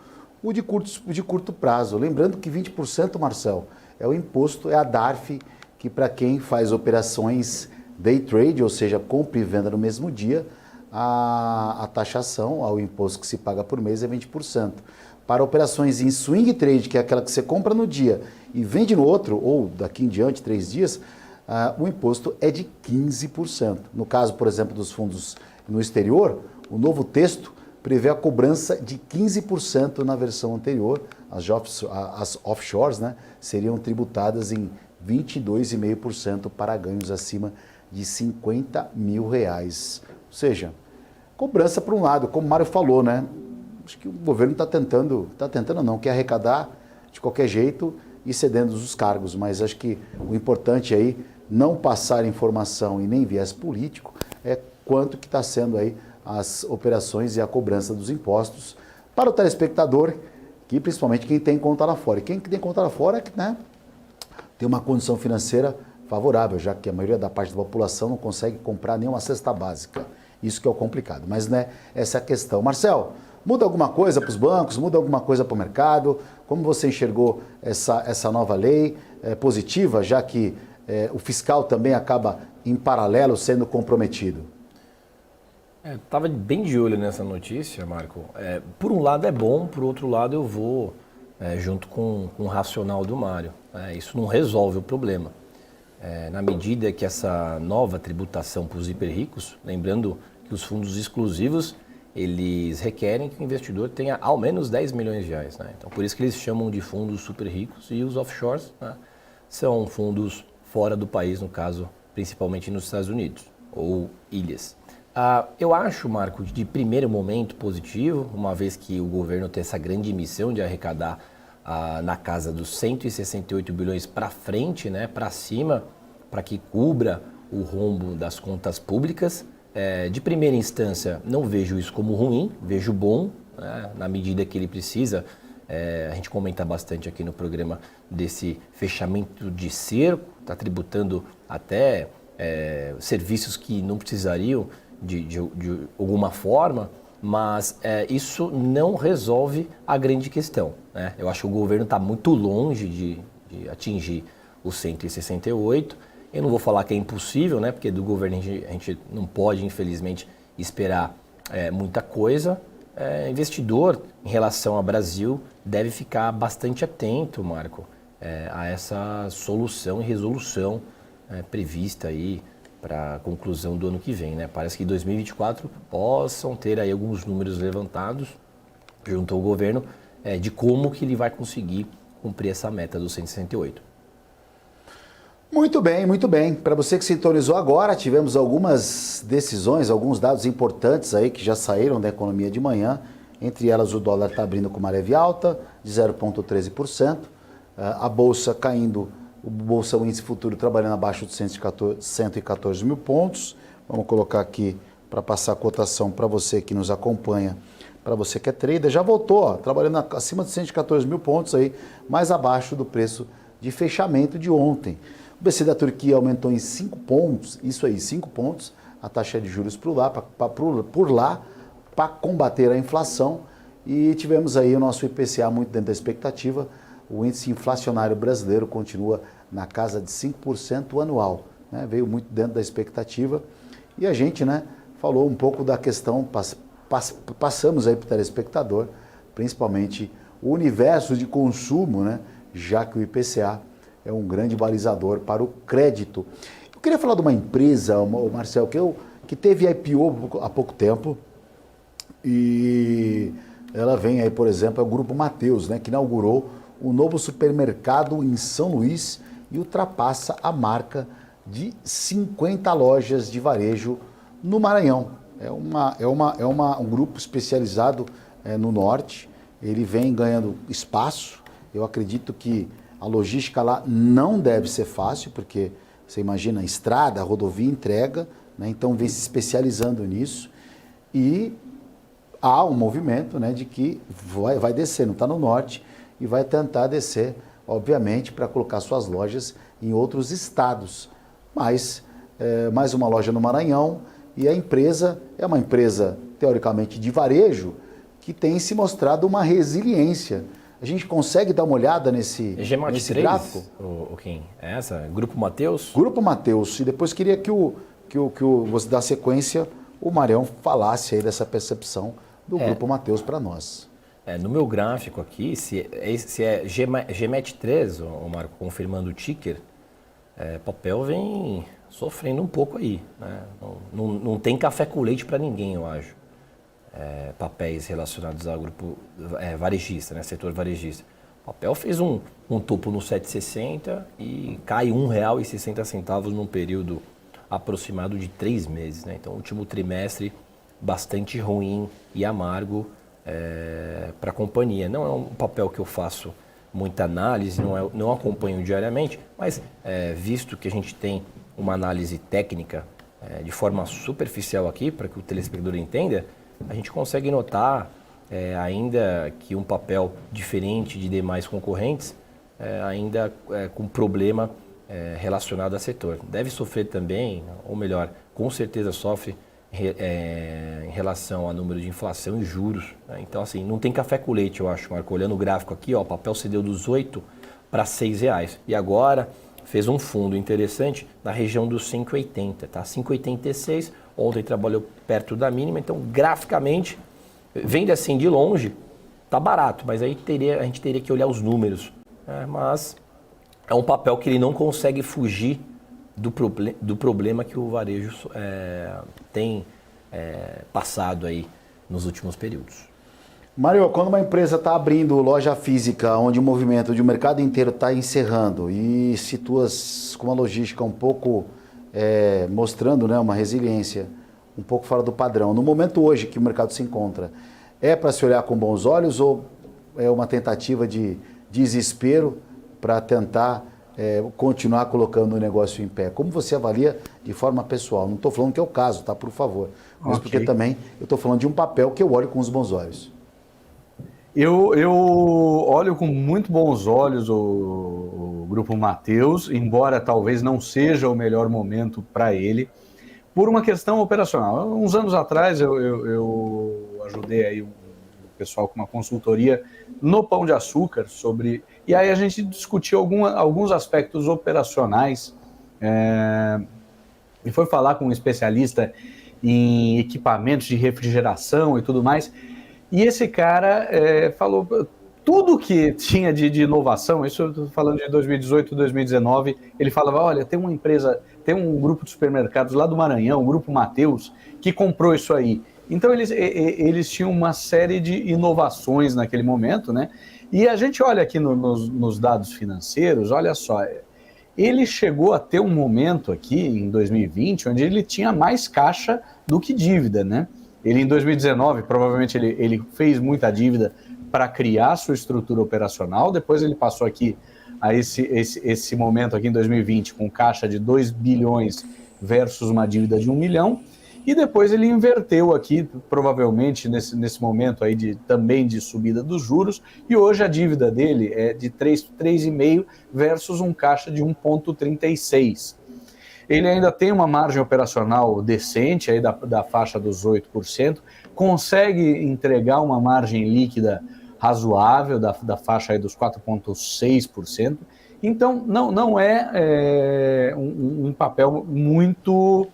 o de curto prazo. Lembrando que 20%, Marcel, é o imposto, é a DARF, que para quem faz operações day trade, ou seja, compra e venda no mesmo dia, a taxação, o imposto que se paga por mês é 20%. Para operações em swing trade, que é aquela que você compra no dia e vende no outro, ou daqui em diante, 3 dias, o imposto é de 15%. No caso, por exemplo, dos fundos no exterior, o novo texto prevê a cobrança de 15% na versão anterior. As offshores, né, seriam tributadas em 22,5% para ganhos acima de R$50 mil. Ou seja, cobrança por um lado, como o Mário falou, né? Acho que o governo quer arrecadar de qualquer jeito e cedendo os cargos, mas acho que o importante aí, não passar informação e nem viés político, é quanto que está sendo aí as operações e a cobrança dos impostos para o telespectador, que principalmente quem tem conta lá fora. E quem tem conta lá fora, né, tem uma condição financeira favorável, já que a maioria da parte da população não consegue comprar nenhuma cesta básica. Isso que é o complicado, mas né, essa é a questão. Marcel, muda alguma coisa para os bancos, muda alguma coisa para o mercado? Como você enxergou essa nova lei positiva, já que o fiscal também acaba em paralelo sendo comprometido? Estava bem de olho nessa notícia, Marco. Por um lado é bom, por outro lado eu vou junto com o racional do Mário. Isso não resolve o problema. Na medida que essa nova tributação para os hiper ricos, lembrando que os fundos exclusivos, eles requerem que o investidor tenha ao menos 10 milhões de reais. Né? Então, por isso que eles chamam de fundos super ricos, e os offshores, né, são fundos fora do país, no caso, principalmente nos Estados Unidos, ou ilhas. Eu acho, Marco, de primeiro momento positivo, uma vez que o governo tem essa grande missão de arrecadar na casa dos 168 bilhões para frente, né, para cima, para que cubra o rombo das contas públicas. De primeira instância, não vejo isso como ruim, vejo bom, né, na medida que ele precisa A gente comenta bastante aqui no programa desse fechamento de cerco, está tributando até serviços que não precisariam de alguma forma, mas isso não resolve a grande questão, né? Eu acho que o governo está muito longe de atingir os 168. Eu não vou falar que é impossível, né? Porque do governo a gente não pode, infelizmente, esperar muita coisa. Investidor, em relação ao Brasil, deve ficar bastante atento, Marco, a essa solução e resolução prevista aí para a conclusão do ano que vem, né? Parece que em 2024 possam ter aí alguns números levantados junto ao governo de como que ele vai conseguir cumprir essa meta dos 168. Muito bem, muito bem. Para você que sintonizou agora, tivemos algumas decisões, alguns dados importantes aí que já saíram da economia de manhã. Entre elas, o dólar está abrindo com uma leve alta de 0,13%. A Bolsa caindo, o Bolsa Índice Futuro trabalhando abaixo de 114 mil pontos. Vamos colocar aqui para passar a cotação para você que nos acompanha, para você que é trader. Já voltou, ó, trabalhando acima de 114 mil pontos aí, mais abaixo do preço de fechamento de ontem. O BC da Turquia aumentou em 5 pontos, isso aí, 5 pontos, a taxa de juros por lá, para combater a inflação. E tivemos aí o nosso IPCA muito dentro da expectativa. O índice inflacionário brasileiro continua na casa de 5% anual, né? Veio muito dentro da expectativa. E a gente, né, falou um pouco da questão, passamos aí para o telespectador, principalmente o universo de consumo, né, já que o IPCA é um grande balizador para o crédito. Eu queria falar de uma empresa, Marcel, que teve IPO há pouco tempo, e ela vem aí, por exemplo, é o Grupo Mateus, né, que inaugurou um novo supermercado em São Luís e ultrapassa a marca de 50 lojas de varejo no Maranhão. É um grupo especializado no norte, ele vem ganhando espaço. Eu acredito que a logística lá não deve ser fácil, porque você imagina, estrada, rodovia, entrega, né? Então vem se especializando nisso. E há um movimento, né, de que vai descer, não está no norte, e vai tentar descer, obviamente, para colocar suas lojas em outros estados. Mas, mais uma loja no Maranhão, e a empresa é uma empresa, teoricamente, de varejo, que tem se mostrado uma resiliência. A gente consegue dar uma olhada nesse gráfico? O Kim? É essa? Grupo Mateus? Grupo Mateus. E depois queria que você, da sequência, o Marião falasse aí dessa percepção do Grupo Mateus para nós. No meu gráfico aqui, se é GMET 3, o Marco, confirmando o ticker, papel vem sofrendo um pouco aí, né? Não tem café com leite para ninguém, eu acho. Papéis relacionados ao grupo varejista, né? Setor varejista. O papel fez um topo no 7,60 e cai R$ 1,60 num período aproximado de 3 meses, né? Então, último trimestre bastante ruim e amargo para a companhia. Não é um papel que eu faço muita análise, não acompanho diariamente, mas visto que a gente tem uma análise técnica de forma superficial aqui, para que o telespectador entenda, a gente consegue notar ainda que um papel diferente de demais concorrentes, ainda com problema relacionado a setor. Deve sofrer também, ou melhor, com certeza sofre em relação ao número de inflação e juros, né? Então, assim, não tem café com leite, eu acho, Marco. Olhando o gráfico aqui, ó, o papel cedeu dos R$8 para R$6. E agora fez um fundo interessante na região dos 5,80, tá? 5,86, ontem trabalhou perto da mínima, então graficamente, vendo assim de longe, tá barato, mas aí a gente teria que olhar os números, né? Mas é um papel que ele não consegue fugir do problema que o varejo tem passado aí nos últimos períodos. Mário, quando uma empresa está abrindo loja física, onde o movimento de o mercado inteiro está encerrando e situa com uma logística um pouco mostrando, né, uma resiliência um pouco fora do padrão, no momento hoje que o mercado se encontra, é para se olhar com bons olhos ou é uma tentativa de desespero para tentar continuar colocando o negócio em pé? Como você avalia de forma pessoal? Não estou falando que é o caso, tá? Por favor. Mas porque também eu estou falando de um papel que eu olho com os bons olhos. Eu olho com muito bons olhos o Grupo Mateus, embora talvez não seja o melhor momento para ele, por uma questão operacional. Uns anos atrás eu ajudei aí um pessoal com uma consultoria no Pão de Açúcar e aí a gente discutiu alguns aspectos operacionais e foi falar com um especialista em equipamentos de refrigeração e tudo mais. E esse cara falou tudo que tinha de inovação, isso eu estou falando de 2018, 2019, ele falava, olha, tem uma empresa, tem um grupo de supermercados lá do Maranhão, o Grupo Mateus, que comprou isso aí. Então eles tinham uma série de inovações naquele momento, né? E a gente olha aqui nos dados financeiros, olha só, ele chegou a ter um momento aqui em 2020, onde ele tinha mais caixa do que dívida, né? Ele, em 2019, provavelmente ele fez muita dívida para criar sua estrutura operacional. Depois ele passou aqui a esse momento aqui em 2020 com caixa de 2 bilhões versus uma dívida de 1 milhão. E depois ele inverteu aqui, provavelmente nesse momento aí também de subida dos juros. E hoje a dívida dele é de 3,5 versus um caixa de 1,36. Ele ainda tem uma margem operacional decente, aí da faixa dos 8%, consegue entregar uma margem líquida razoável, da faixa aí dos 4,6%. Então, não é um papel muito...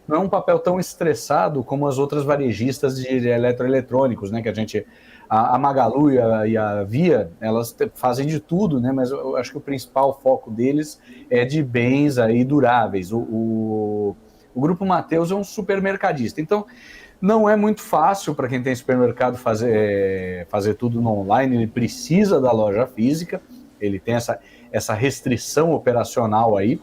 Não é um papel tão estressado como as outras varejistas de eletroeletrônicos, né? Que a Magalu e a Via, elas fazem de tudo, né? Mas eu acho que o principal foco deles é de bens aí duráveis. O Grupo Mateus é um supermercadista, então não é muito fácil para quem tem supermercado fazer tudo no online, ele precisa da loja física, ele tem essa restrição operacional aí,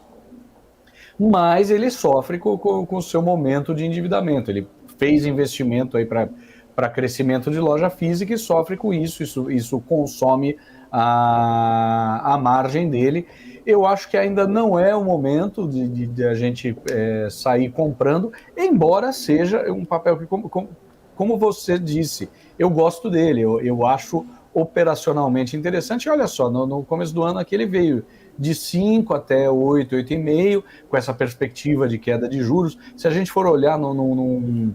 mas ele sofre com o seu momento de endividamento. Ele fez investimento aí para crescimento de loja física e sofre com isso consome a margem dele. Eu acho que ainda não é o momento de a gente sair comprando, embora seja um papel que, como você disse, eu gosto dele, eu acho operacionalmente interessante. E olha só, no começo do ano aqui ele veio de 5 até 8, 8,5, com essa perspectiva de queda de juros. Se a gente for olhar num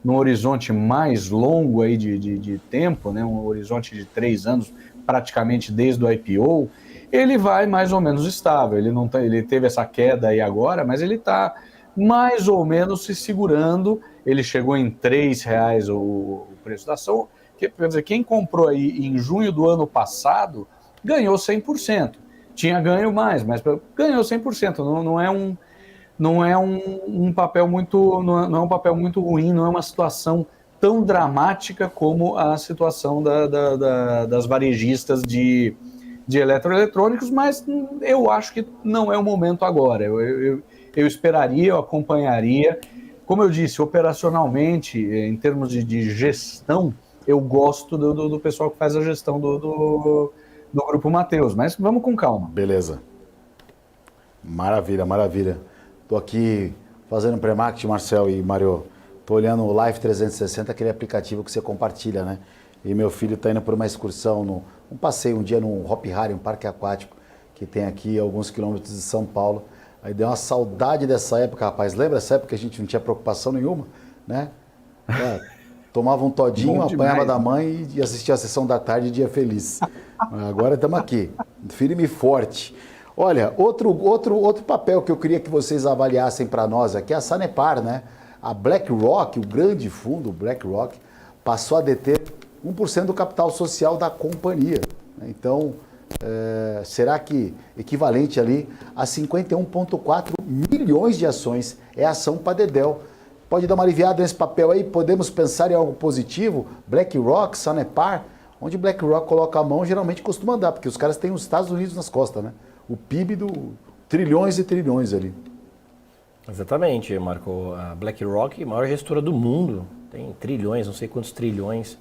horizonte mais longo aí de tempo, né, um horizonte de 3 anos, praticamente desde o IPO, ele vai mais ou menos estável. Ele teve essa queda aí agora, mas ele está mais ou menos se segurando. Ele chegou em R$3 o preço da ação. Quer dizer, quem comprou aí em junho do ano passado ganhou 100%. Tinha ganho mais, mas ganhou 100%. Não é um papel muito, não é um papel muito ruim, não é uma situação tão dramática como a situação das varejistas de eletroeletrônicos, mas eu acho que não é o momento agora. Eu esperaria, eu acompanharia. Como eu disse, operacionalmente, em termos de gestão, eu gosto do pessoal que faz a gestão do Grupo Mateus, mas vamos com calma. Beleza. Maravilha, maravilha. Tô aqui fazendo pré-marketing, Marcel e Mário. Tô olhando o Live 360, aquele aplicativo que você compartilha, né? E meu filho tá indo por uma excursão, um passeio um dia no Hop Hari, um parque aquático que tem aqui a alguns quilômetros de São Paulo. Aí deu uma saudade dessa época, rapaz. Lembra essa época que a gente não tinha preocupação nenhuma, né? Tomava um todinho, apanhava da mãe e assistia a sessão da tarde, dia feliz. Agora estamos aqui, firme e forte. Olha, outro papel que eu queria que vocês avaliassem para nós aqui é a Sanepar, né? A BlackRock, o grande fundo BlackRock, passou a deter 1% do capital social da companhia. Então, será que equivalente ali a 51,4 milhões de ações é ação para Dedéu? Pode dar uma aliviada nesse papel aí? Podemos pensar em algo positivo? BlackRock, Sanepar, onde BlackRock coloca a mão, geralmente costuma andar, porque os caras têm os Estados Unidos nas costas, né? O PIB do trilhões e trilhões ali. Exatamente, Marco. A BlackRock, a maior gestora do mundo, tem trilhões, não sei quantos trilhões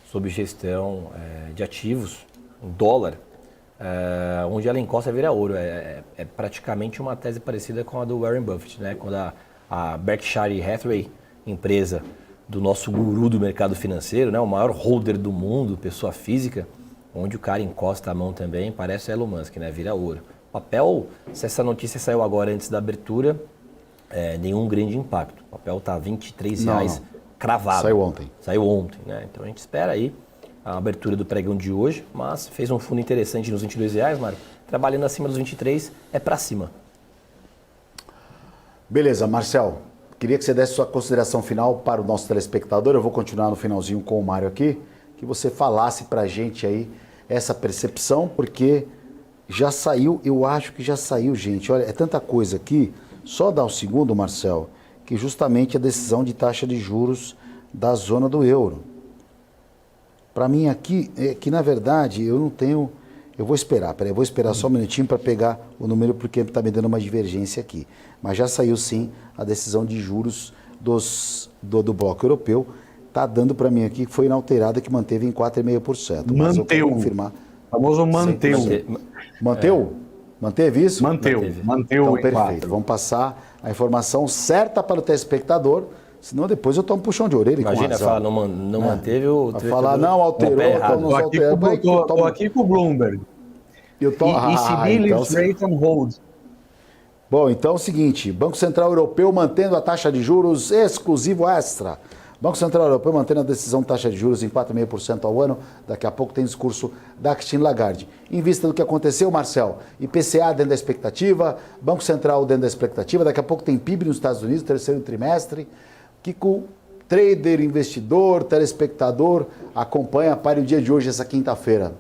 sob gestão de ativos, em dólar, onde ela encosta vira ouro. É praticamente uma tese parecida com a do Warren Buffett, né? Quando a Berkshire Hathaway, empresa do nosso guru do mercado financeiro, né? O maior holder do mundo, pessoa física, onde o cara encosta a mão também, parece Elon Musk, né? Vira ouro. Papel, se essa notícia saiu agora antes da abertura, nenhum grande impacto. O papel está R$23 cravado. Saiu ontem, né? Então a gente espera aí a abertura do pregão de hoje, mas fez um fundo interessante nos R$22, Mário. Trabalhando acima dos 23, é para cima. Beleza, Marcel. Queria que você desse sua consideração final para o nosso telespectador. Eu vou continuar no finalzinho com o Mário aqui. Que você falasse para a gente aí essa percepção, porque já saiu, eu acho que já saiu, gente. Olha, é tanta coisa aqui. Só dá um segundo, Marcel, que justamente a decisão de taxa de juros da zona do euro. Para mim aqui, é que na verdade eu não tenho... Eu vou esperar, peraí, eu vou esperar só um minutinho para pegar o número, porque está me dando uma divergência aqui. Mas já saiu sim a decisão de juros do Bloco Europeu. Está dando para mim aqui que foi inalterada, que manteve em 4,5%. Mas eu quero confirmar. O famoso manteu. Manteu? Manteve isso? Manteu então, perfeito. 4. Vamos passar a informação certa para o telespectador, senão depois eu tomo um puxão de orelha. Imagina, fala, não manteve o... Vai falar, não, alterou, então não alterou. Estou aqui com o Bloomberg. ECB leaves rate on hold. Bom, então é o seguinte, Banco Central Europeu mantendo a taxa de juros exclusivo extra. Banco Central Europeu mantendo a decisão de taxa de juros em 4,5% ao ano. Daqui a pouco tem discurso da Christine Lagarde. Em vista do que aconteceu, Marcel, IPCA dentro da expectativa, Banco Central dentro da expectativa, daqui a pouco tem PIB nos Estados Unidos, terceiro trimestre. Que o trader, investidor, telespectador acompanha para o dia de hoje, essa quinta-feira?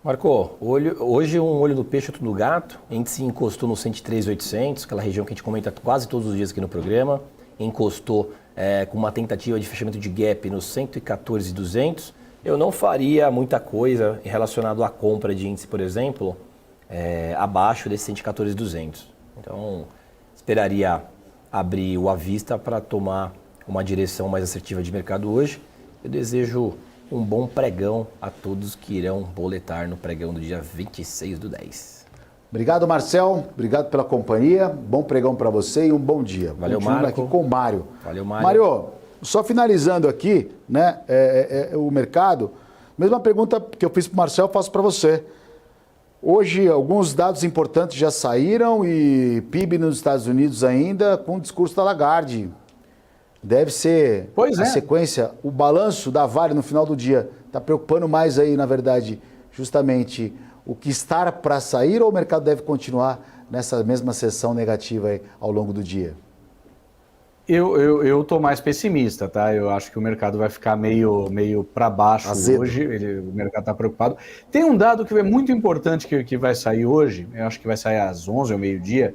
Marco, hoje um olho no peixe, outro no gato. A gente se encostou no 103,800, aquela região que a gente comenta quase todos os dias aqui no programa. Encostou com uma tentativa de fechamento de gap nos 114,200. Eu não faria muita coisa relacionado à compra de índice, por exemplo, abaixo desse 114,200. Então, esperaria abrir o à vista para tomar uma direção mais assertiva de mercado hoje. Eu desejo um bom pregão a todos que irão boletar no pregão do dia 26/10. Obrigado, Marcel. Obrigado pela companhia. Bom pregão para você e um bom dia. Valeu, Marco. Marco. Aqui com o Mário. Valeu, Mário. Mário, só finalizando aqui, né, o mercado, mesma pergunta que eu fiz para o Marcel, eu faço para você. Hoje, alguns dados importantes já saíram e PIB nos Estados Unidos ainda com o discurso da Lagarde. Deve ser a sequência, o balanço da Vale no final do dia. Está preocupando mais aí, na verdade, justamente o que está para sair ou o mercado deve continuar nessa mesma sessão negativa aí ao longo do dia? Eu tô mais pessimista, tá? Eu acho que o mercado vai ficar meio para baixo hoje, o mercado está preocupado. Tem um dado que é muito importante que vai sair hoje, eu acho que vai sair às 11 ao meio-dia,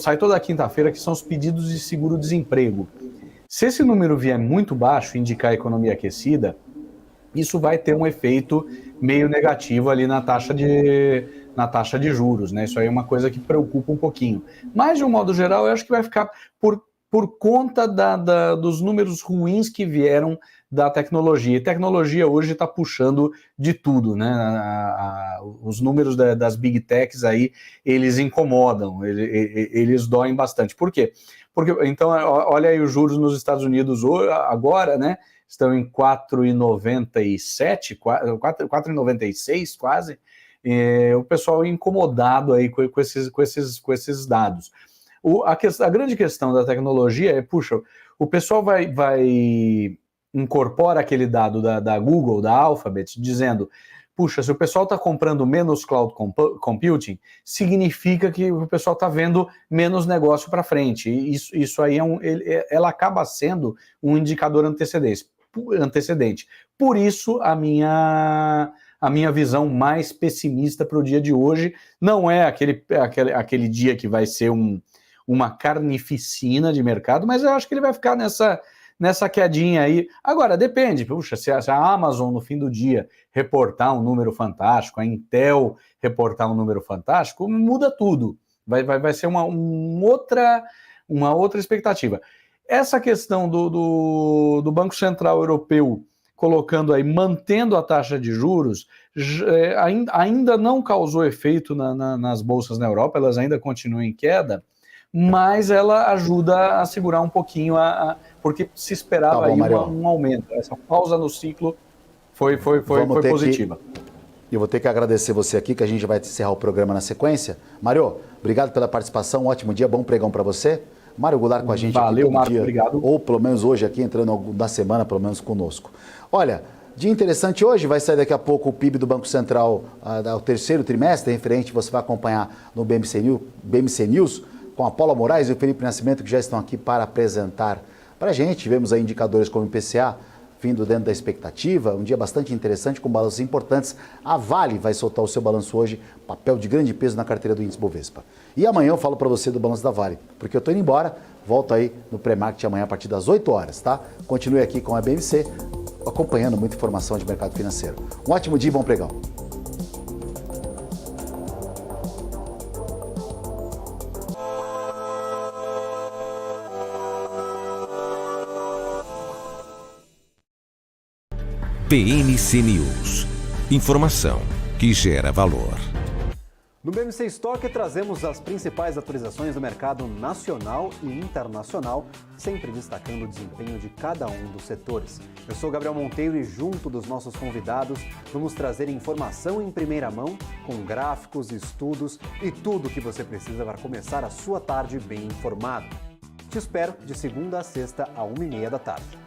sai toda quinta-feira, que são os pedidos de seguro-desemprego. Se esse número vier muito baixo, indicar a economia aquecida, isso vai ter um efeito meio negativo ali na taxa de juros, né? Isso aí é uma coisa que preocupa um pouquinho. Mas, de um modo geral, eu acho que vai ficar por conta dos números ruins que vieram da tecnologia. E tecnologia hoje está puxando de tudo, né? Os números das big techs aí, eles incomodam, eles doem bastante. Por quê? Porque, então, olha aí os juros nos Estados Unidos agora, né? Estão em 4,97, 4,96 quase. O pessoal incomodado aí com esses dados. A grande questão da tecnologia é, puxa, o pessoal vai incorpora aquele dado da Google, da Alphabet, dizendo, puxa, se o pessoal está comprando menos cloud computing, significa que o pessoal está vendo menos negócio para frente. Isso aí ela acaba sendo um indicador antecedente. Por isso, a minha visão mais pessimista para o dia de hoje não é aquele dia que vai ser uma carnificina de mercado, mas eu acho que ele vai ficar nessa quedinha aí. Agora, depende, puxa, se a Amazon no fim do dia reportar um número fantástico, a Intel reportar um número fantástico, muda tudo. Vai ser uma outra expectativa. Essa questão do Banco Central Europeu colocando aí, mantendo a taxa de juros, ainda não causou efeito nas bolsas na Europa, elas ainda continuam em queda, mas ela ajuda a segurar um pouquinho, porque se esperava aí um aumento. Essa pausa no ciclo foi positiva. E eu vou ter que agradecer você aqui, que a gente vai encerrar o programa na sequência. Mário, obrigado pela participação, ótimo dia, bom pregão para você. Mário Goulart com a gente Valeu, aqui todo Marco, dia, obrigado. Ou pelo menos hoje aqui, entrando na semana, pelo menos conosco. Olha, dia interessante hoje, vai sair daqui a pouco o PIB do Banco Central, o terceiro trimestre, referente, você vai acompanhar no BMC News, com a Paula Moraes e o Felipe Nascimento, que já estão aqui para apresentar para a gente. Tivemos aí indicadores como o IPCA, vindo dentro da expectativa, um dia bastante interessante, com balanços importantes. A Vale vai soltar o seu balanço hoje, papel de grande peso na carteira do índice Bovespa. E amanhã eu falo para você do balanço da Vale, porque eu estou indo embora, volto aí no pré-market amanhã a partir das 8 horas, tá? Continue aqui com a BMC, acompanhando muita informação de mercado financeiro. Um ótimo dia e bom pregão. BMC News. Informação que gera valor. No BMC Stock trazemos as principais atualizações do mercado nacional e internacional, sempre destacando o desempenho de cada um dos setores. Eu sou Gabriel Monteiro e junto dos nossos convidados vamos trazer informação em primeira mão, com gráficos, estudos e tudo o que você precisa para começar a sua tarde bem informado. Te espero de segunda a sexta, à 1h30 da tarde.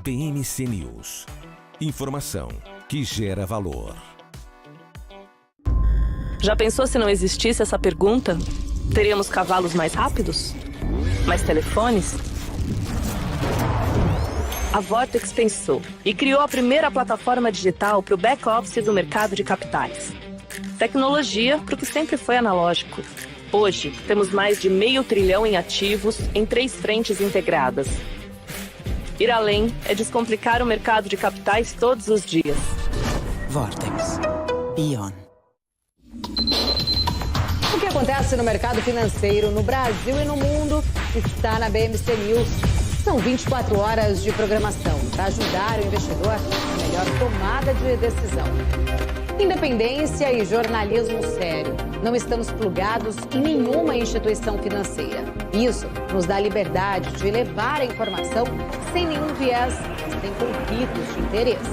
BMC News. Informação que gera valor. Já pensou se não existisse essa pergunta? Teríamos cavalos mais rápidos? Mais telefones? A Vortex pensou e criou a primeira plataforma digital para o back-office do mercado de capitais. Tecnologia para o que sempre foi analógico. Hoje, temos mais de 500 bilhão em ativos em 3 frentes integradas. Ir além é descomplicar o mercado de capitais todos os dias. Vortex. Beyond. O que acontece no mercado financeiro no Brasil e no mundo está na BMC News. São 24 horas de programação para ajudar o investidor na melhor tomada de decisão. Independência e jornalismo sério. Não estamos plugados em nenhuma instituição financeira. Isso nos dá liberdade de levar a informação sem nenhum viés, sem conflitos de interesse.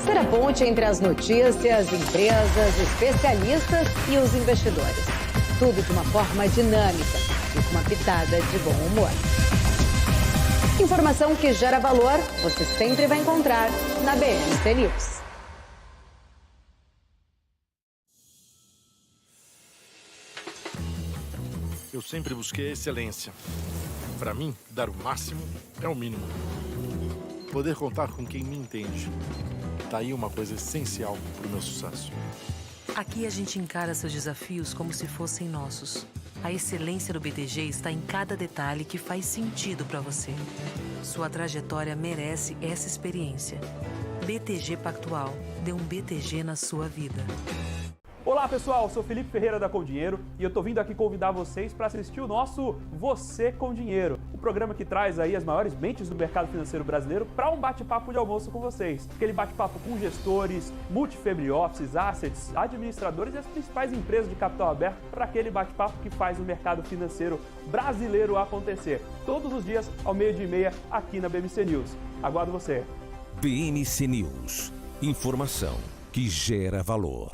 Ser a ponte entre as notícias, empresas, especialistas e os investidores. Tudo de uma forma dinâmica e com uma pitada de bom humor. Informação que gera valor, você sempre vai encontrar na BMC News. Eu sempre busquei a excelência. Para mim, dar o máximo é o mínimo. Poder contar com quem me entende. Tá aí uma coisa essencial para o meu sucesso. Aqui a gente encara seus desafios como se fossem nossos. A excelência do BTG está em cada detalhe que faz sentido para você. Sua trajetória merece essa experiência. BTG Pactual. Dê um BTG na sua vida. Olá pessoal, eu sou Felipe Ferreira da Com Dinheiro e eu tô vindo aqui convidar vocês para assistir o nosso Você com Dinheiro, o programa que traz aí as maiores mentes do mercado financeiro brasileiro para um bate-papo de almoço com vocês. Aquele bate-papo com gestores, multifamily offices, assets, administradores e as principais empresas de capital aberto para aquele bate-papo que faz o mercado financeiro brasileiro acontecer. Todos os dias ao 12h30 aqui na BMC News. Aguardo você. BMC News. Informação que gera valor.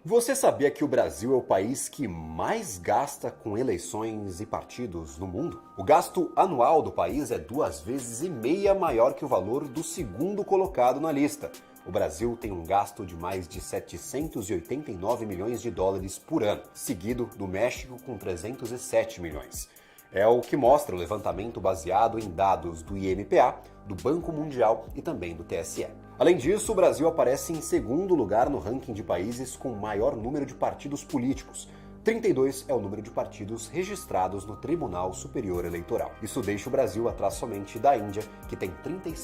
Você sabia que o Brasil é o país que mais gasta com eleições e partidos no mundo? O gasto anual do país é 2,5 vezes maior que o valor do segundo colocado na lista. O Brasil tem um gasto de mais de 789 milhões de dólares por ano, seguido do México com 307 milhões. É o que mostra o levantamento baseado em dados do IMPA, do Banco Mundial e também do TSE. Além disso, o Brasil aparece em segundo lugar no ranking de países com maior número de partidos políticos. 32 é o número de partidos registrados no Tribunal Superior Eleitoral. Isso deixa o Brasil atrás somente da Índia, que tem 36